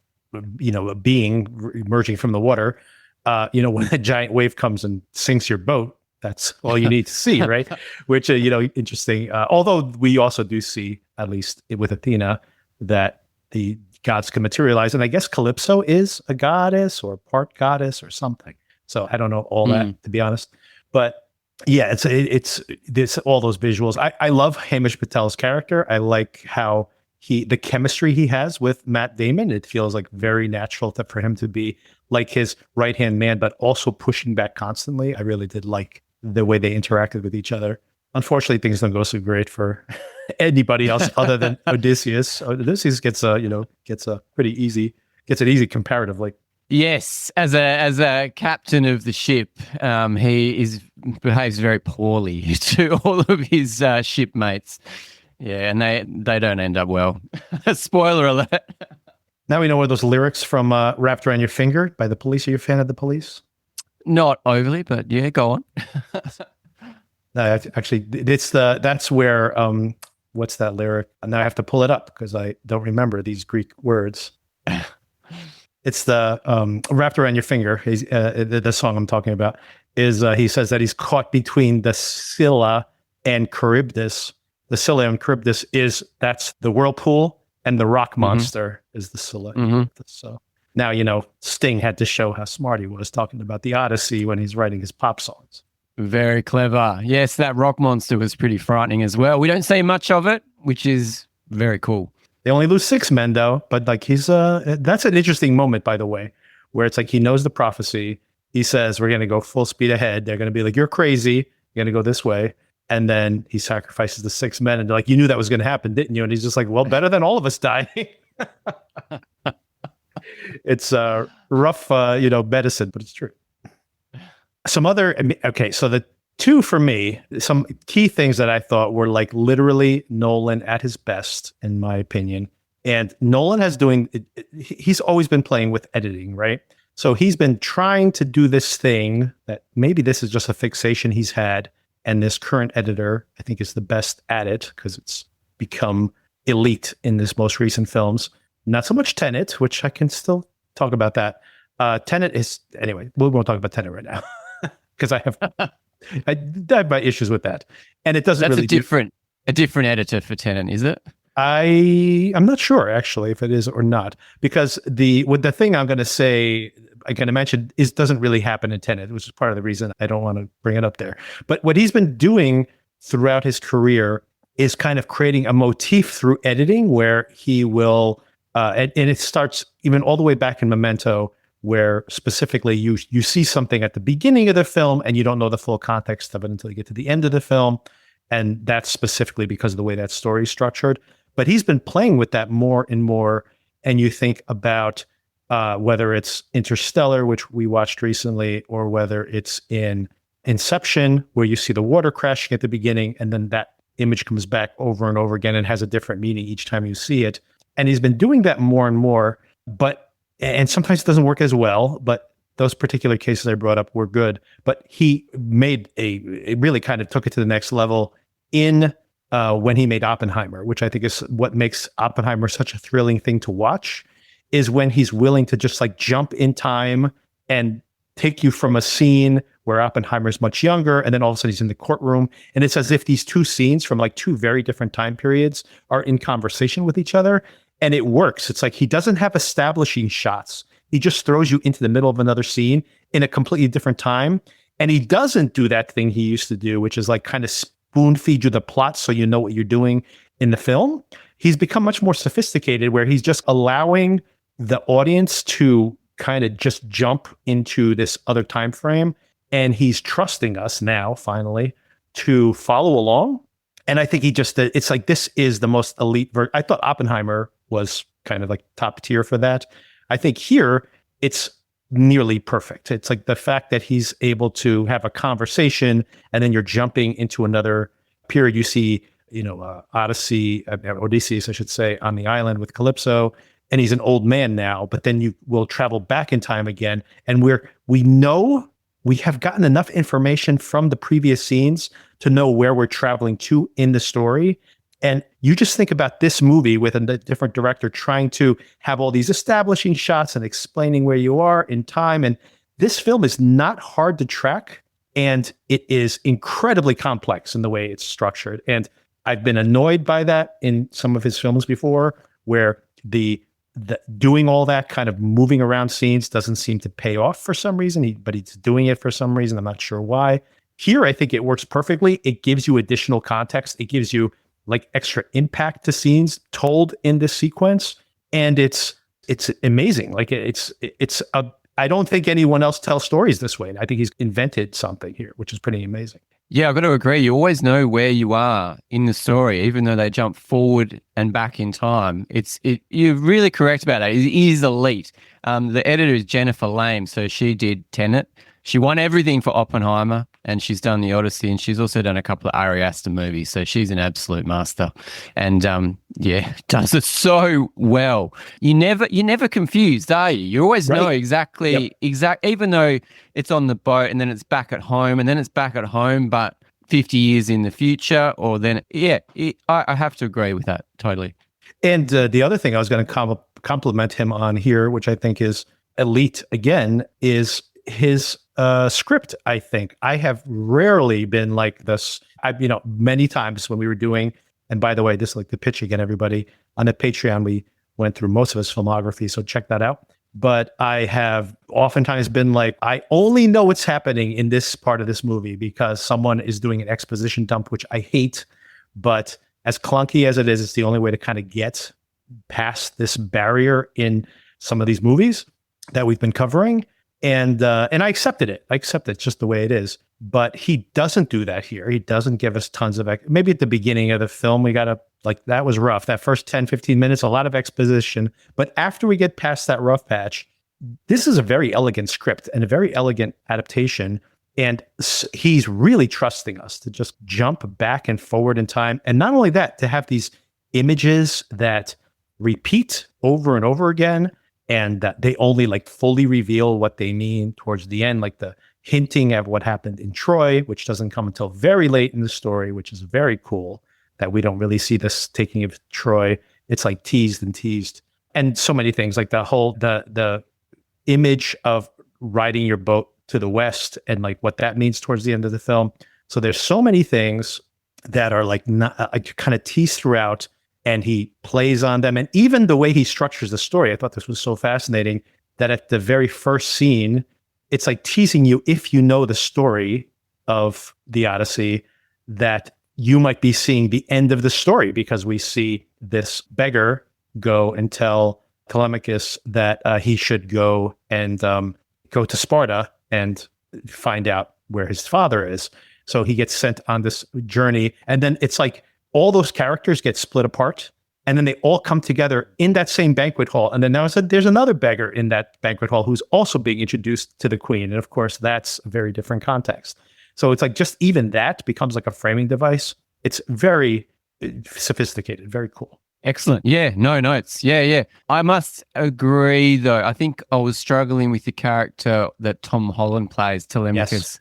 Speaker 3: being emerging from the water. When a giant wave comes and sinks your boat, that's all you need to see, right? Which, interesting. Although we also do see, at least with Athena, that the gods can materialize. And I guess Calypso is a goddess or part goddess or something. So I don't know all that, to be honest. But yeah, it's this, all those visuals. I love Hamish Patel's character. I like how the chemistry he has with Matt Damon. It feels like very natural for him to be like his right-hand man, but also pushing back constantly. I really did like the way they interacted with each other. Unfortunately, things don't go so great for anybody else other than Odysseus. Odysseus gets an easy comparatively.
Speaker 4: Yes, as a captain of the ship, he behaves very poorly to all of his shipmates. Yeah, and they don't end up well. Spoiler alert.
Speaker 3: Now we know where those lyrics from "Wrapped Around Your Finger" by The Police. Are you a fan of The Police?
Speaker 4: Not overly, but yeah, go on.
Speaker 3: No, actually, that's where what's that lyric? Now I have to pull it up because I don't remember these Greek words. It's the "Wrapped Around Your Finger." The song I'm talking about is he says that he's caught between the Scylla and Charybdis. The Scylla and Charybdis that's the whirlpool, and the rock monster is the Scylla. So now Sting had to show how smart he was talking about the Odyssey when he's writing his pop songs. Very
Speaker 4: clever. Yes, that rock monster was pretty frightening as well. We don't see much of it, which is very cool.
Speaker 3: They only lose 6 men though, but like that's an interesting moment, by the way, where it's like he knows the prophecy. He says, we're going to go full speed ahead. They're going to be like, you're crazy. You're going to go this way. And then he sacrifices the 6 men and they're like, you knew that was going to happen, didn't you? And he's just like, well, better than all of us dying. It's rough, medicine, but it's true. So the 2 for me, some key things that I thought were like literally Nolan at his best, in my opinion. And Nolan he's always been playing with editing, right? So he's been trying to do this thing that maybe this is just a fixation he's had. And this current editor, I think, is the best at it because it's become elite in this most recent films. Not so much Tenet, which I can still talk about that. Tenet is, anyway, we won't talk about Tenet right now because I have my issues with that. And it doesn't really
Speaker 4: a different editor for Tenet, is it?
Speaker 3: I'm not sure actually if it is or not, because the thing I'm going to say, I kind of mentioned, doesn't really happen in Tenet, which is part of the reason I don't want to bring it up there. But what he's been doing throughout his career is kind of creating a motif through editing where he will, and it starts even all the way back in Memento, where specifically you see something at the beginning of the film and you don't know the full context of it until you get to the end of the film. And that's specifically because of the way that story is structured. But he's been playing with that more and more. And you think about whether it's Interstellar, which we watched recently, or whether it's in Inception, where you see the water crashing at the beginning, and then that image comes back over and over again and has a different meaning each time you see it. And he's been doing that more and more, and sometimes it doesn't work as well, but those particular cases I brought up were good. But he it really kind of took it to the next level in when he made Oppenheimer, which I think is what makes Oppenheimer such a thrilling thing to watch, is when he's willing to just like jump in time and take you from a scene where Oppenheimer's much younger, and then all of a sudden he's in the courtroom, and it's as if these two scenes from like two very different time periods are in conversation with each other, and it works. It's like he doesn't have establishing shots. He just throws you into the middle of another scene in a completely different time, and he doesn't do that thing he used to do, which is like kind of spoon feed you the plot so you know what you're doing in the film. He's become much more sophisticated, where he's just allowing the audience to kind of just jump into this other time frame, and he's trusting us now finally to follow along. And I think it's like, this is the most elite I thought Oppenheimer was kind of like top tier for that. I think here it's nearly perfect. It's like the fact that he's able to have a conversation, and then you're jumping into another period. You see, Odysseus, I should say, on the island with Calypso, and he's an old man now, but then you will travel back in time again. And we know we have gotten enough information from the previous scenes to know where we're traveling to in the story. And you just think about this movie with a different director trying to have all these establishing shots and explaining where you are in time. And this film is not hard to track, and it is incredibly complex in the way it's structured. And I've been annoyed by that in some of his films before, where the doing all that kind of moving around scenes doesn't seem to pay off for some reason, but he's doing it for some reason. I'm not sure why. Here, I think it works perfectly. It gives you additional context. It gives you like extra impact to scenes told in this sequence. And it's amazing. Like I don't think anyone else tells stories this way. And I think he's invented something here, which is pretty amazing.
Speaker 4: Yeah, I've got to agree. You always know where you are in the story, even though they jump forward and back in time. You're really correct about that. It is elite. The editor is Jennifer Lame, so she did Tenet. She won everything for Oppenheimer, and she's done the Odyssey, and she's also done a couple of Ari Aster movies. So she's an absolute master, and does it so well. You're never confused, are you? You always know exactly. Even though it's on the boat, and then it's back at home, and then it's back at home, but 50 years in the future, or then I have to agree with that totally.
Speaker 3: And the other thing I was going to compliment him on here, which I think is elite again, is his script. I think I have rarely been like this. Many times when we were doing, and by the way, this is like the pitch again, everybody, on the Patreon, we went through most of his filmography, so check that out. But I have oftentimes been like, I only know what's happening in this part of this movie because someone is doing an exposition dump, which I hate. But as clunky as it is, it's the only way to kind of get past this barrier in some of these movies that we've been covering. And I accepted it. I accept it just the way it is. But he doesn't do that here. He doesn't give us tons of, maybe at the beginning of the film, we got to, that was rough. That first 10, 15 minutes, a lot of exposition. But after we get past that rough patch, this is a very elegant script and a very elegant adaptation. And he's really trusting us to just jump back and forward in time. And not only that, to have these images that repeat over and over again, and that they only fully reveal what they mean towards the end, like the hinting at what happened in Troy, which doesn't come until very late in the story, which is very cool that we don't really see this taking of Troy. It's like teased and teased. And so many things, like the image of riding your boat to the west and like what that means towards the end of the film. So there's so many things that are kind of teased throughout, and he plays on them. And even the way he structures the story, I thought this was so fascinating that at the very first scene, it's like teasing you, if you know the story of the Odyssey, that you might be seeing the end of the story, because we see this beggar go and tell Telemachus that he should go and go to Sparta and find out where his father is. So he gets sent on this journey. And then it's like all those characters get split apart. And then they all come together in that same banquet hall. And then now there's another beggar in that banquet hall who's also being introduced to the queen. And of course, that's a very different context. So it's like just even that becomes like a framing device. It's very sophisticated, very cool.
Speaker 4: Excellent. Yeah, no notes. Yeah. I must agree, though. I think I was struggling with the character that Tom Holland plays, Telemachus,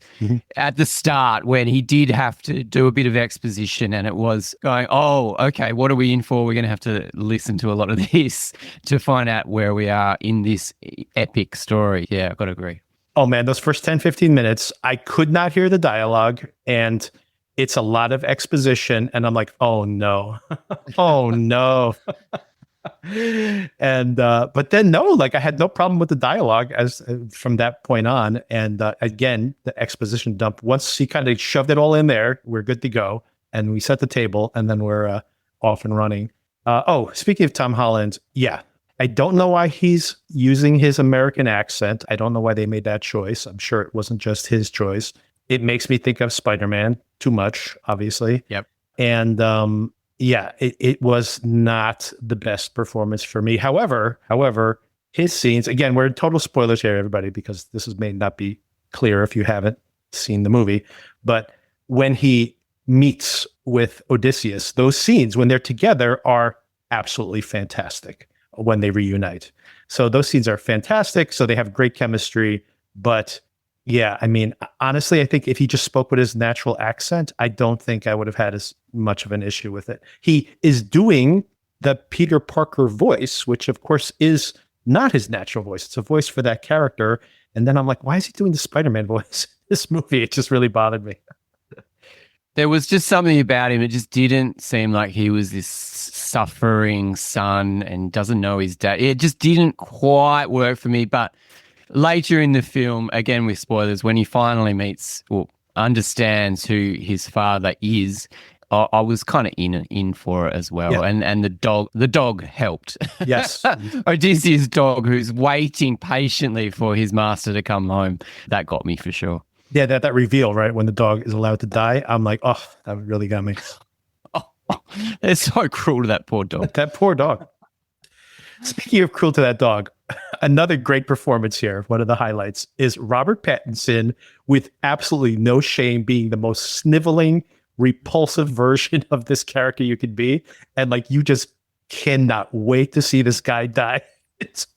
Speaker 4: at the start when he did have to do a bit of exposition and it was going, oh, okay, what are we in for? We're going to have to listen to a lot of this to find out where we are in this epic story. Yeah, I've got to agree.
Speaker 3: Oh, man, those first 10, 15 minutes, I could not hear the dialogue and it's a lot of exposition and I'm like, oh no, oh no. And, but then no, like I had no problem with the dialogue as from that point on. And again, the exposition dump, once he kind of shoved it all in there, we're good to go. And we set the table and then we're off and running. Speaking of Tom Holland, yeah, I don't know why he's using his American accent. I don't know why they made that choice. I'm sure it wasn't just his choice. It makes me think of Spider-Man too much, obviously.
Speaker 4: Yep.
Speaker 3: And it was not the best performance for me. However, his scenes, again, we're in total spoilers here, everybody, because this may not be clear if you haven't seen the movie. But when he meets with Odysseus, those scenes when they're together are absolutely fantastic when they reunite. So those scenes are fantastic. So they have great chemistry, but yeah, I mean, honestly, I think if he just spoke with his natural accent, I don't think I would have had as much of an issue with it. He is doing the Peter Parker voice, which of course is not his natural voice. It's a voice for that character. And then I'm like, why is he doing the Spider-Man voice in this movie? It just really bothered me.
Speaker 4: There was just something about him. It just didn't seem like he was this suffering son and doesn't know his dad. It just didn't quite work for me. But later in the film, again with spoilers, when he finally understands who his father is, I was kind of in for it as well. Yeah. And the dog helped.
Speaker 3: Yes.
Speaker 4: Odysseus' dog, who's waiting patiently for his master to come home. That got me for sure.
Speaker 3: Yeah, that reveal, right, when the dog is allowed to die, I'm like, oh, that really got me.
Speaker 4: It's so cruel to that poor dog.
Speaker 3: That poor dog. Speaking of cruel to that dog, another great performance here, one of the highlights, is Robert Pattinson with absolutely no shame being the most sniveling, repulsive version of this character you could be. And like, you just cannot wait to see this guy die. It's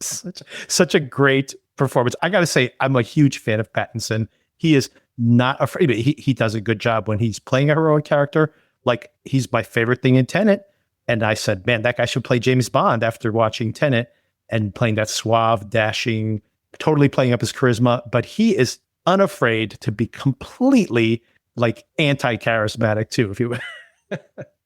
Speaker 3: such a great performance. I got to say, I'm a huge fan of Pattinson. He is not afraid. He does a good job when he's playing a heroic character. Like, he's my favorite thing in Tenet. And I said, man, that guy should play James Bond after watching Tenet and playing that suave, dashing, totally playing up his charisma. But he is unafraid to be completely like anti-charismatic too, if you will.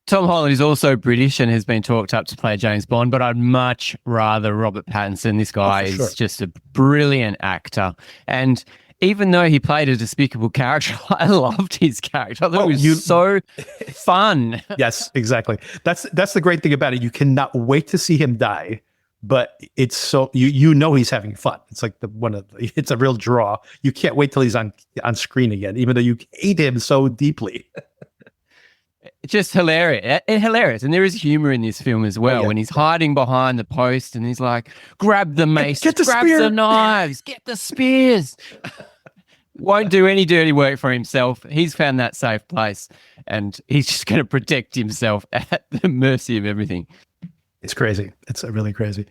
Speaker 4: Tom Holland is also British and has been talked up to play James Bond, but I'd much rather Robert Pattinson. This guy is just a brilliant actor. And even though he played a despicable character, I loved his character. I thought it was so fun.
Speaker 3: Yes, exactly. That's the great thing about it. You cannot wait to see him die, but it's so you know he's having fun. It's like it's a real draw. You can't wait till he's on screen again, even though you hate him so deeply.
Speaker 4: It's just hilarious. And there is humor in this film as well. When he's hiding behind the post and he's like, grab the mace, grab the knives, get the spears. Won't do any dirty work for himself. He's found that safe place and he's just going to protect himself at the mercy of everything.
Speaker 3: It's crazy. It's really crazy.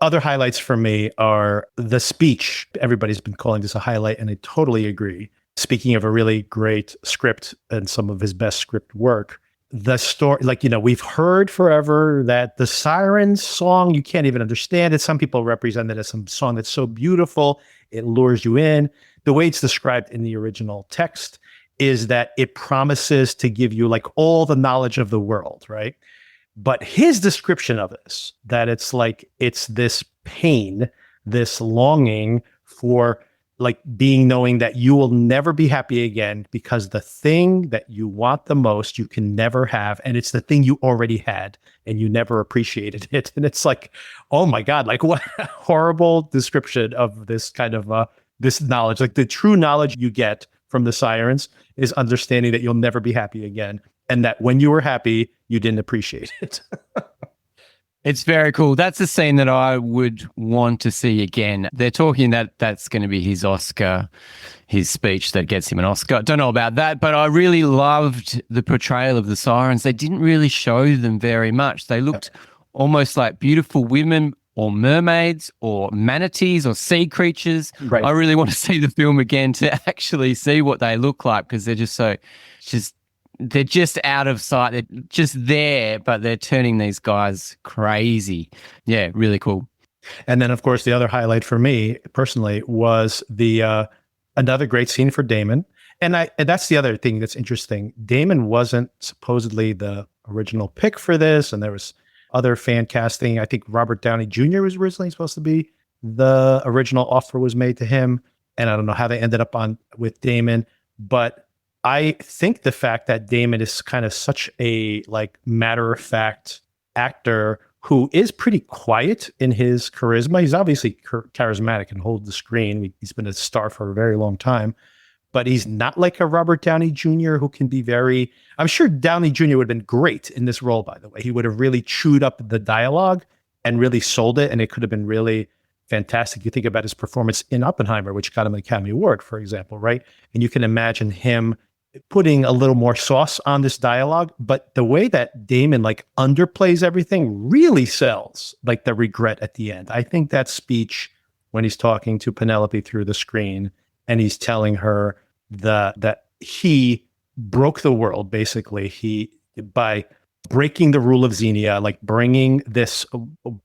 Speaker 3: Other highlights for me are the speech. Everybody's been calling this a highlight, and I totally agree. Speaking of a really great script and some of his best script work, the story, we've heard forever that the Sirens song, you can't even understand it. Some people represent it as some song that's so beautiful, it lures you in. The way it's described in the original text is that it promises to give you like all the knowledge of the world, right? But his description of this, that it's this pain, this longing for like knowing that you will never be happy again because the thing that you want the most, you can never have. And it's the thing you already had and you never appreciated it. And it's like, oh my God, like what a horrible description of this kind of, this knowledge, like the true knowledge you get from the Sirens is understanding that you'll never be happy again. And that when you were happy, you didn't appreciate it.
Speaker 4: It's very cool. That's a scene that I would want to see again. They're talking that that's going to be his Oscar, his speech that gets him an Oscar. Don't know about that, but I really loved the portrayal of the Sirens. They didn't really show them very much. They looked almost like beautiful women or mermaids or manatees or sea creatures.
Speaker 3: Right.
Speaker 4: I really want to see the film again to actually see what they look like, because they're just out of sight. They're just there, but they're turning these guys crazy. Yeah, really cool.
Speaker 3: And then, of course, the other highlight for me personally was the another great scene for Damon. And that's the other thing that's interesting. Damon wasn't supposedly the original pick for this, and there was other fan casting. I think Robert Downey Jr. was originally supposed to be the original offer was made to him, and I don't know how they ended up with Damon, but I think the fact that Damon is kind of such a matter-of-fact actor who is pretty quiet in his charisma. He's obviously charismatic and holds the screen. He's been a star for a very long time, but he's not like a Robert Downey Jr. who can be very... I'm sure Downey Jr. would have been great in this role, by the way. He would have really chewed up the dialogue and really sold it, and it could have been really fantastic. You think about his performance in Oppenheimer, which got him an Academy Award, for example, right? And you can imagine him putting a little more sauce on this dialogue, but the way that Damon underplays everything really sells the regret at the end. I think that speech when he's talking to Penelope through the screen and he's telling her that he broke the world, basically, by breaking the rule of Xenia, bringing this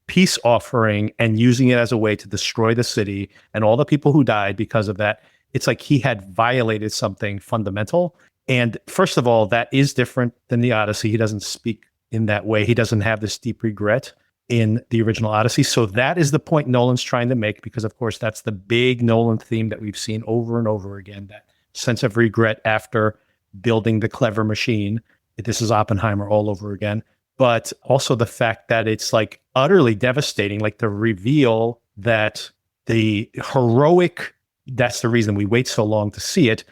Speaker 3: peace offering and using it as a way to destroy the city and all the people who died because of that. It's like he had violated something fundamental. And first of all, that is different than the Odyssey. He doesn't speak in that way. He doesn't have this deep regret in the original Odyssey. So that is the point Nolan's trying to make, because of course that's the big Nolan theme that we've seen over and over again, that sense of regret after building the clever machine. This is Oppenheimer all over again. But also the fact that it's utterly devastating, the reveal that the heroic... That's the reason we wait so long to see it.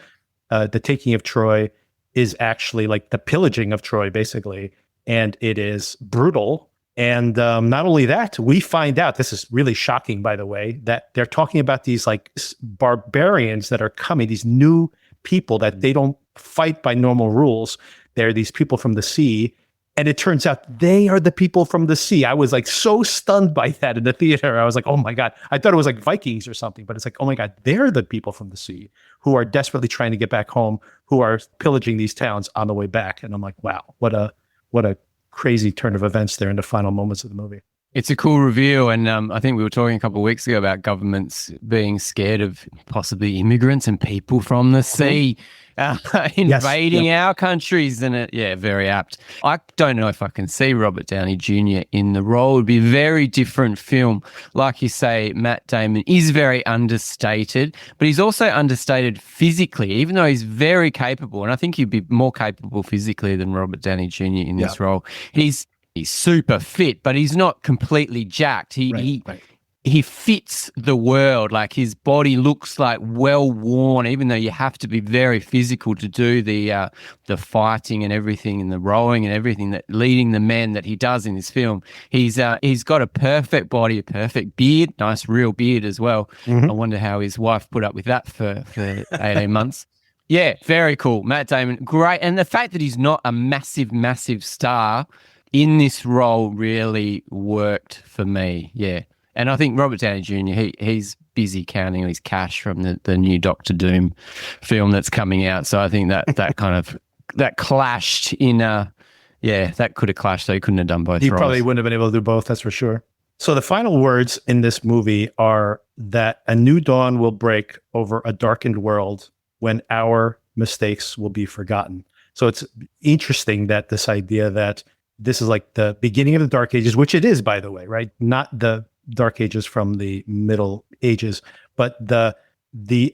Speaker 3: The taking of Troy is actually the pillaging of Troy, basically. And it is brutal. And not only that, we find out, this is really shocking, by the way, that they're talking about these barbarians that are coming, these new people that they don't fight by normal rules. They're these people from the sea. And it turns out they are the people from the sea. I was so stunned by that in the theater. I was like, oh my God. I thought it was Vikings or something, but it's oh my God, they're the people from the sea who are desperately trying to get back home, who are pillaging these towns on the way back. And I'm like, wow, what a crazy turn of events there in the final moments of the movie.
Speaker 4: It's a cool reveal. And I think we were talking a couple of weeks ago about governments being scared of possibly immigrants and people from the sea invading our countries. And very apt. I don't know if I can see Robert Downey Jr. in the role. It would be a very different film. Like you say, Matt Damon is very understated, but he's also understated physically, even though he's very capable. And I think he'd be more capable physically than Robert Downey Jr. in this role. He's super fit, but he's not completely jacked. He fits the world. His body looks well worn, even though you have to be very physical to do the fighting and everything and the rowing and everything, that leading the men that he does in this film. He's got a perfect body, a perfect beard, nice real beard as well. I wonder how his wife put up with that for 18 months. Yeah, very cool. Matt Damon, great. And the fact that he's not a massive, massive star in this role really worked for me. Yeah. And I think Robert Downey Jr., he's busy counting his cash from the new Doctor Doom film that's coming out. So I think that that clashed in that could have clashed. So he couldn't have done both
Speaker 3: He
Speaker 4: roles.
Speaker 3: probably wouldn't have been able to do both, that's for sure. So the final words in this movie are that a new dawn will break over a darkened world when our mistakes will be forgotten. So it's interesting that this idea that this is the beginning of the Dark Ages, which it is, by the way, right? Not the Dark Ages from the Middle Ages, but the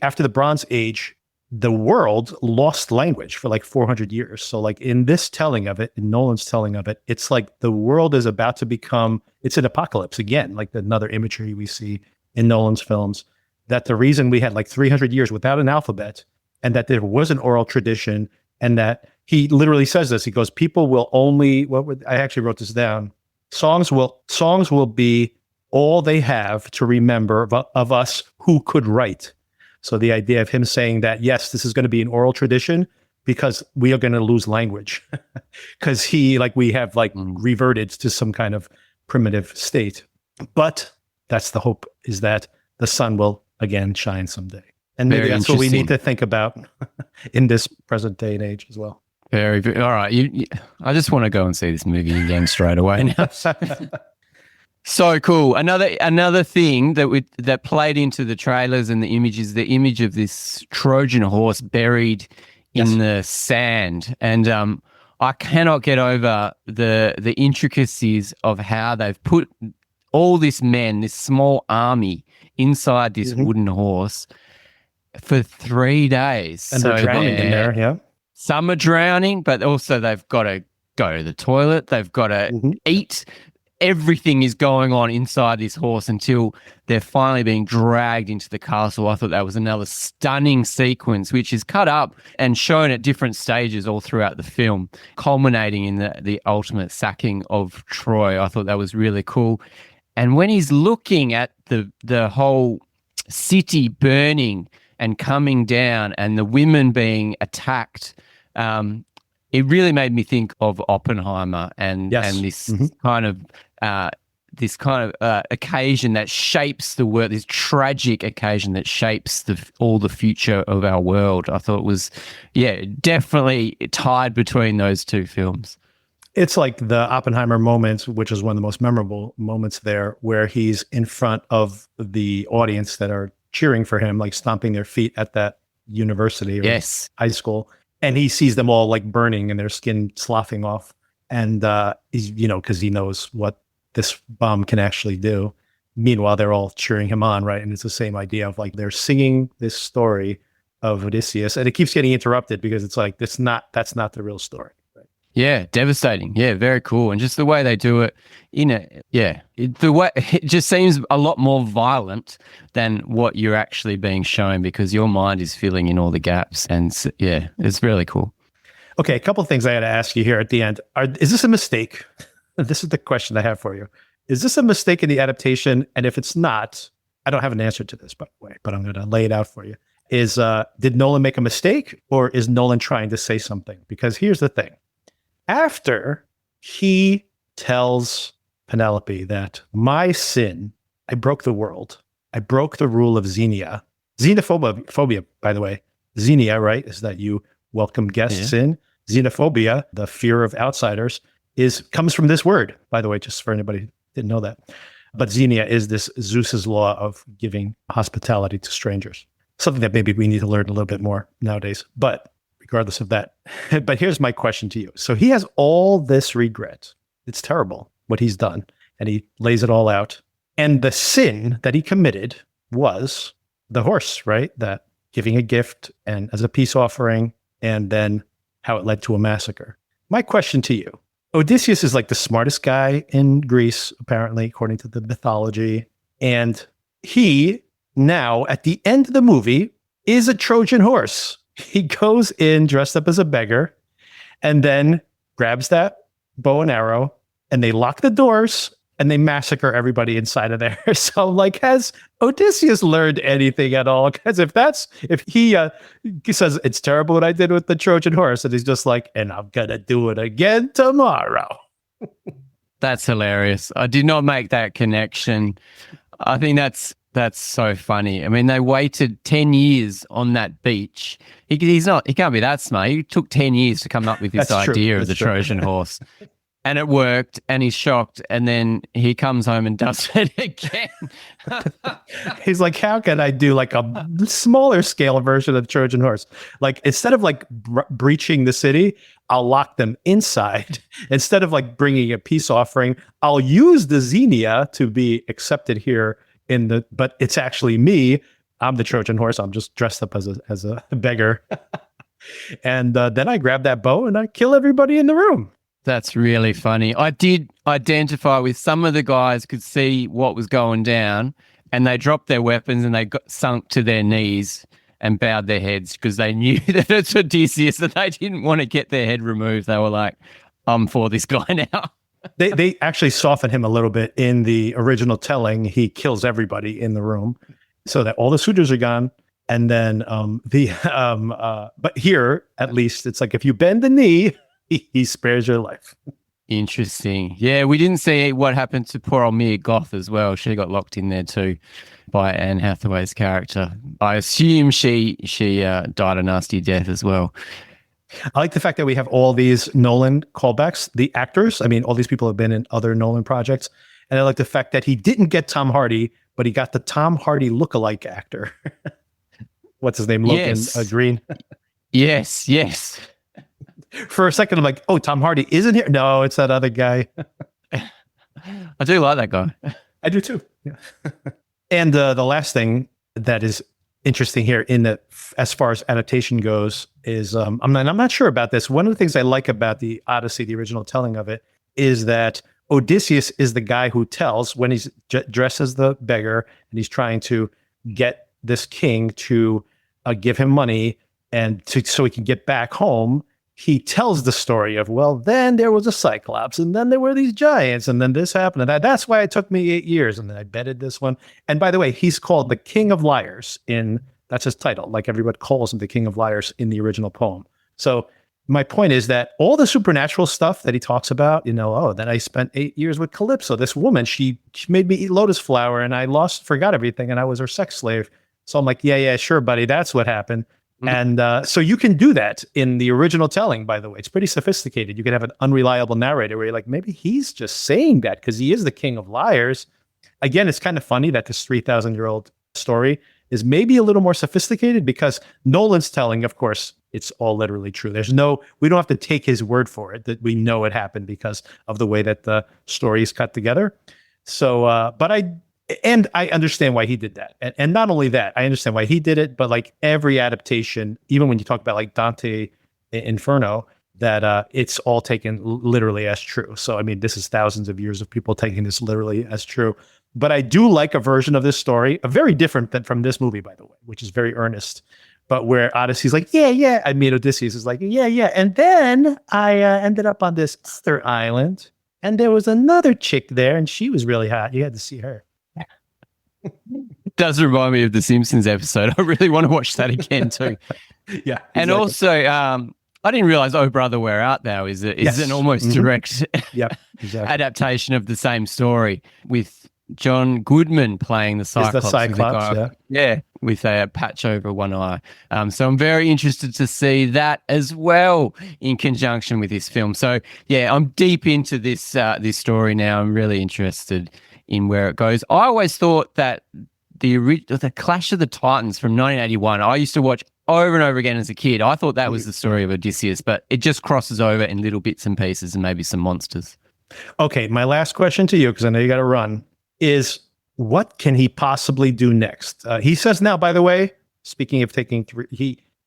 Speaker 3: after the Bronze Age, the world lost language for 400 years. So in this telling of it, in Nolan's telling of it, it's the world is about to become, it's an apocalypse again, another imagery we see in Nolan's films, that the reason we had 300 years without an alphabet and that there was an oral tradition, and that he literally says this. He goes, people will only, I actually wrote this down. Songs will be all they have to remember of us who could write. So the idea of him saying that, yes, this is going to be an oral tradition because we are going to lose language because we have reverted to some kind of primitive state. But that's the hope, is that the sun will again shine someday. And maybe that's what we need to think about in this present day and age as well.
Speaker 4: Very, very all right. I just want to go and see this movie again straight away now. So cool. Another thing that played into the trailers and the images, the image of this Trojan horse buried in the sand. And I cannot get over the intricacies of how they've put all this small army inside this wooden horse for 3 days.
Speaker 3: And they're drowning in there, yeah.
Speaker 4: Some are drowning, but also they've got to go to the toilet. They've got to eat. Everything is going on inside this horse until they're finally being dragged into the castle. I thought that was another stunning sequence, which is cut up and shown at different stages all throughout the film, culminating in the ultimate sacking of Troy. I thought that was really cool. And when he's looking at the whole city burning and coming down and the women being attacked, it really made me think of Oppenheimer and this kind of occasion that shapes the world, this tragic occasion that shapes all the future of our world. I thought it was, definitely tied between those two films.
Speaker 3: It's like the Oppenheimer moment, which is one of the most memorable moments there, where he's in front of the audience that are cheering for him, like stomping their feet at that university or high school. And he sees them all like burning and their skin sloughing off. And he's, because he knows what this bomb can actually do. Meanwhile, they're all cheering him on, right? And it's the same idea of like they're singing this story of Odysseus, and it keeps getting interrupted because it's like that's not the real story. Right?
Speaker 4: Yeah, devastating. Yeah, very cool. And just the way they do it, it just seems a lot more violent than what you're actually being shown because your mind is filling in all the gaps. And it's really cool.
Speaker 3: Okay, a couple of things I had to ask you here at the end. Is this a mistake? This is the question I have for you. Is this a mistake in the adaptation? And if it's not, I don't have an answer to this, by the way, but I'm going to lay it out for you. Did Nolan make a mistake, or is Nolan trying to say something? Because here's the thing. After he tells Penelope that my sin, I broke the world. I broke the rule of xenophobia, by the way. Xenia, right, is that you welcome guests in. Xenophobia, the fear of outsiders, comes from this word, by the way, just for anybody who didn't know that. But xenia is this Zeus's law of giving hospitality to strangers. Something that maybe we need to learn a little bit more nowadays. But regardless of that, but here's my question to you. So he has all this regret. It's terrible what he's done. And he lays it all out. And the sin that he committed was the horse, right? That giving a gift and as a peace offering, and then how it led to a massacre. My question to you, Odysseus is like the smartest guy in Greece, apparently, according to the mythology. And he now, at the end of the movie, is a Trojan horse. He goes in dressed up as a beggar and then grabs that bow and arrow, and they lock the doors and they massacre everybody inside of there. So like, has Odysseus learned anything at all? Because if he says it's terrible what I did with the Trojan horse, and he's just like, and I'm going to do it again tomorrow.
Speaker 4: That's hilarious. I did not make that connection. I think that's so funny. I mean, they waited 10 years on that beach. He can't be that smart. He took 10 years to come up with this idea of the Trojan horse. And it worked, and he's shocked, and then he comes home and does it again.
Speaker 3: He's like, how can I do like a smaller scale version of the Trojan horse? Like, instead of like breaching the city, I'll lock them inside. Instead of like bringing a peace offering, I'll use the xenia to be accepted here but it's actually me. I'm the Trojan horse. I'm just dressed up as a beggar. And then I grab that bow and I kill everybody in the room.
Speaker 4: That's really funny. I did identify with some of the guys could see what was going down, and they dropped their weapons and they got sunk to their knees and bowed their heads because they knew that it's Odysseus and they didn't want to get their head removed. They were like, I'm for this guy now.
Speaker 3: They actually soften him a little bit in the original telling. He kills everybody in the room so that all the suitors are gone. And then but here, at least, it's like if you bend the knee, he spares your life.
Speaker 4: Interesting. Yeah, we didn't see what happened to poor old Mia Goth as well. She got locked in there too by Anne Hathaway's character. I assume she died a nasty death as well.
Speaker 3: I like the fact that we have all these Nolan callbacks. The actors, I mean, all these people have been in other Nolan projects. And I like the fact that he didn't get Tom Hardy, but he got the Tom Hardy lookalike actor. What's his name? Logan Green.
Speaker 4: Yes.
Speaker 3: For a second, I'm like, oh, Tom Hardy isn't here? No, it's that other guy.
Speaker 4: I do like that guy.
Speaker 3: I do too. Yeah. And the last thing that is interesting here in the as far as adaptation goes is I'm not sure about this. One of the things I like about the Odyssey, the original telling of it, is that Odysseus is the guy who tells when he's dressed as the beggar and he's trying to get this king to give him money and so he can get back home. He tells the story of, well, then there was a Cyclops, and then there were these giants, and then this happened, and that's why it took me 8 years, and then I betted this one. And by the way, he's called the King of Liars that's his title, like everybody calls him the King of Liars in the original poem. So my point is that all the supernatural stuff that he talks about, then I spent 8 years with Calypso, this woman, she made me eat lotus flower, and I forgot everything, and I was her sex slave. So I'm like, yeah, sure, buddy, that's what happened. And so you can do that in the original telling, by the way. It's pretty sophisticated. You can have an unreliable narrator where you're like, maybe he's just saying that because he is the king of liars. Again, it's kind of funny that this 3,000-year-old story is maybe a little more sophisticated because Nolan's telling, of course, it's all literally true. We don't have to take his word for it, that we know it happened because of the way that the story is cut together. So, I understand why he did that. And not only that, I understand why he did it, but like every adaptation, even when you talk about like Dante Inferno, that it's all taken literally as true. So, I mean, this is thousands of years of people taking this literally as true. But I do like a version of this story, a very different than from this movie, by the way, which is very earnest. But where Odyssey's like, yeah. I mean, Odysseus is like, yeah. And then I ended up on this other island and there was another chick there and she was really hot. You had to see her.
Speaker 4: It does remind me of the Simpsons episode. I really want to watch that again too.
Speaker 3: Yeah.
Speaker 4: And
Speaker 3: exactly.
Speaker 4: also, I didn't realize Oh Brother, Where Art Thou is an almost direct
Speaker 3: exactly.
Speaker 4: adaptation of the same story with John Goodman playing the Cyclops. With a patch over one eye. So I'm very interested to see that as well in conjunction with this film. So yeah, I'm deep into this story now. I'm really interested in where it goes. I always thought that the Clash of the Titans from 1981, I used to watch over and over again as a kid. I thought that was the story of Odysseus, but it just crosses over in little bits and pieces and maybe some monsters.
Speaker 3: Okay, my last question to you, because I know you got to run, is what can he possibly do next? He says now, by the way, speaking of taking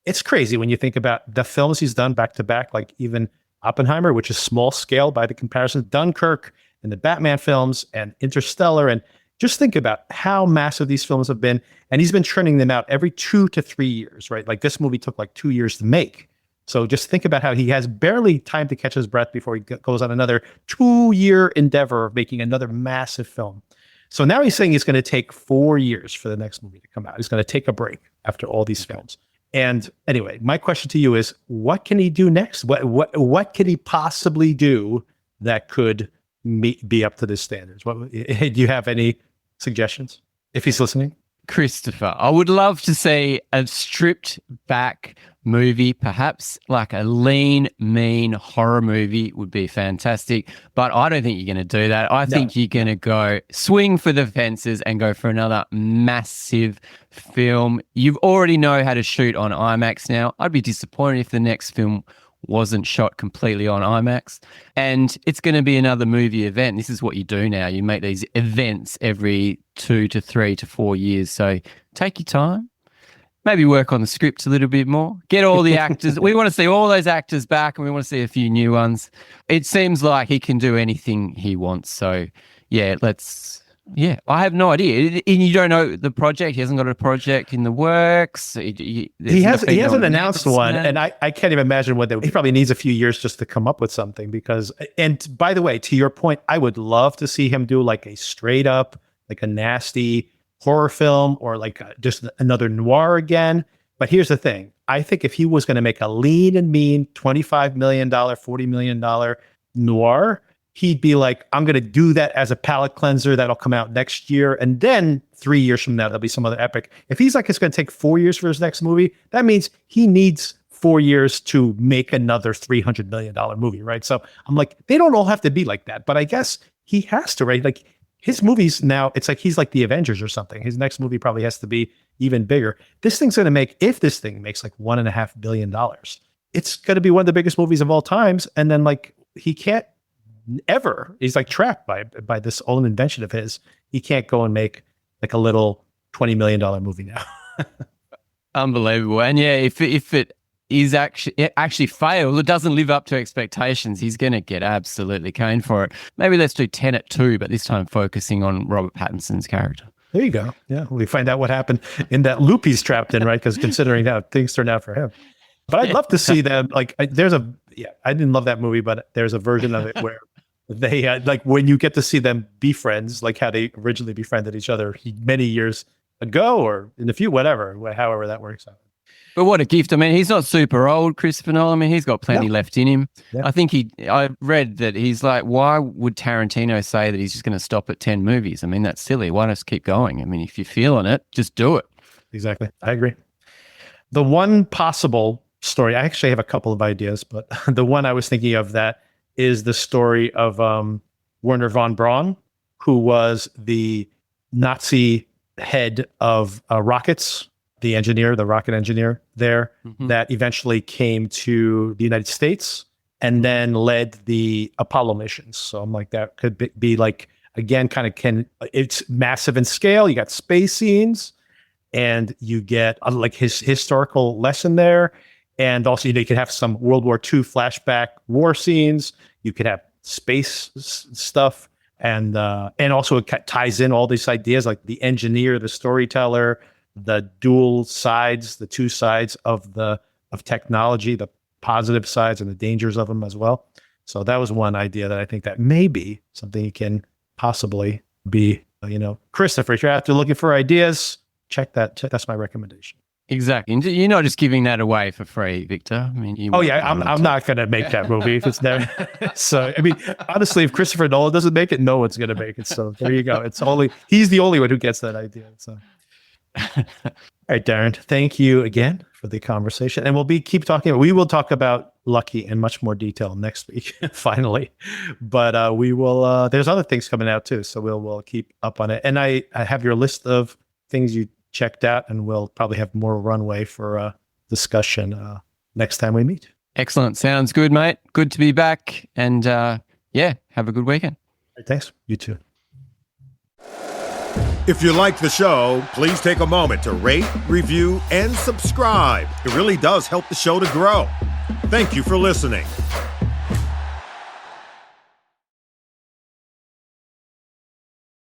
Speaker 3: it's crazy when you think about the films he's done back to back, like even Oppenheimer, which is small scale by the comparison, Dunkirk, and the Batman films and Interstellar. And just think about how massive these films have been. And he's been churning them out every 2 to 3 years, right? Like this movie took like 2 years to make. So just think about how he has barely time to catch his breath before he goes on another 2-year endeavor of making another massive film. So now he's saying he's going to take 4 years for the next movie to come out. He's going to take a break after all these films. And anyway, my question to you is, what can he do next? What could he possibly do that could be up to the standards? Do you have any suggestions if he's listening?
Speaker 4: Christopher, I would love to see a stripped back movie, perhaps like a lean, mean horror movie would be fantastic. But I don't think you're going to do that. I think you're going to go swing for the fences and go for another massive film. You already know how to shoot on IMAX now. I'd be disappointed if the next film wasn't shot completely on IMAX. And it's going to be another movie event. This is what you do now. You make these events every 2 to 3 to 4 years. So take your time. Maybe work on the script a little bit more. Get all the actors. We want to see all those actors back and we want to see a few new ones. It seems like he can do anything he wants. So yeah, let's Yeah, I have no idea. And you don't know the project. He hasn't got a project in the works.
Speaker 3: He hasn't announced one, and I can't even imagine what he probably needs a few years just to come up with something. Because, and by the way, to your point, I would love to see him do like a straight up, like a nasty horror film, or like just another noir again. But here's the thing: I think if he was going to make a lean and mean $25 million, $40 million noir, he'd be like, I'm going to do that as a palate cleanser that'll come out next year. And then 3 years from now, there'll be some other epic. If he's like, it's going to take 4 years for his next movie, that means he needs 4 years to make another $300 million movie, right? So I'm like, they don't all have to be like that. But I guess he has to, right? Like his movies now, it's like he's like the Avengers or something. His next movie probably has to be even bigger. This thing's going to make, if this thing makes like $1.5 billion, it's going to be one of the biggest movies of all times. And then like, he can't ever, he's like trapped by this own invention of his. He can't go and make like a little $20 million movie now.
Speaker 4: Unbelievable. And yeah, if it is actually failed, it doesn't live up to expectations, he's going to get absolutely caned for it. Maybe let's do Tenet 2, but this time focusing on Robert Pattinson's character.
Speaker 3: There you go. Yeah, we find out what happened in that loop he's trapped in, right? Because considering how things turned out for him. But I'd love to see them. Like, I didn't love that movie, but there's a version of it where they like when you get to see them be friends, like how they originally befriended each other many years ago, or in the few, however that works out.
Speaker 4: But what a gift. I mean, he's not super old, Christopher Nolan. I mean, he's got plenty left in him. Yeah. I think I read that he's like, why would Tarantino say that he's just going to stop at 10 movies? I mean, that's silly. Why not keep going? I mean, if you're feeling it, just do it. Exactly.
Speaker 3: I agree. The one possible story, I actually have a couple of ideas, but the one I was thinking of that is the story of Werner von Braun, who was the Nazi head of rockets, the rocket engineer there, that eventually came to the United States and then led the Apollo missions. So I'm like, that could be like, again, it's massive in scale. You got space scenes and you get like his historical lesson there. And also, you could have some World War II flashback war scenes. You could have space stuff, and also it ties in all these ideas like the engineer, the storyteller, the two sides of technology, the positive sides and the dangers of them as well. So that was one idea that I think that may be something you can possibly be. Christopher, if you're after looking for ideas, check that. That's my recommendation.
Speaker 4: Exactly. And you're not just giving that away for free, Victor. I mean,
Speaker 3: I'm not going to make that movie if it's never. So, I mean, honestly, if Christopher Nolan doesn't make it, no one's going to make it. So there you go. He's the only one who gets that idea. So, all right, Darren, thank you again for the conversation. And keep talking. We will talk about Lucky in much more detail next week, finally. But we will, there's other things coming out too. So we'll keep up on it. And I have your list of things you checked out, and we'll probably have more runway for discussion next time we meet.
Speaker 4: Excellent. Sounds good, mate. Good to be back. And have a good weekend.
Speaker 3: Thanks. You too.
Speaker 2: If you like the show, please take a moment to rate, review, and subscribe. It really does help the show to grow. Thank you for listening.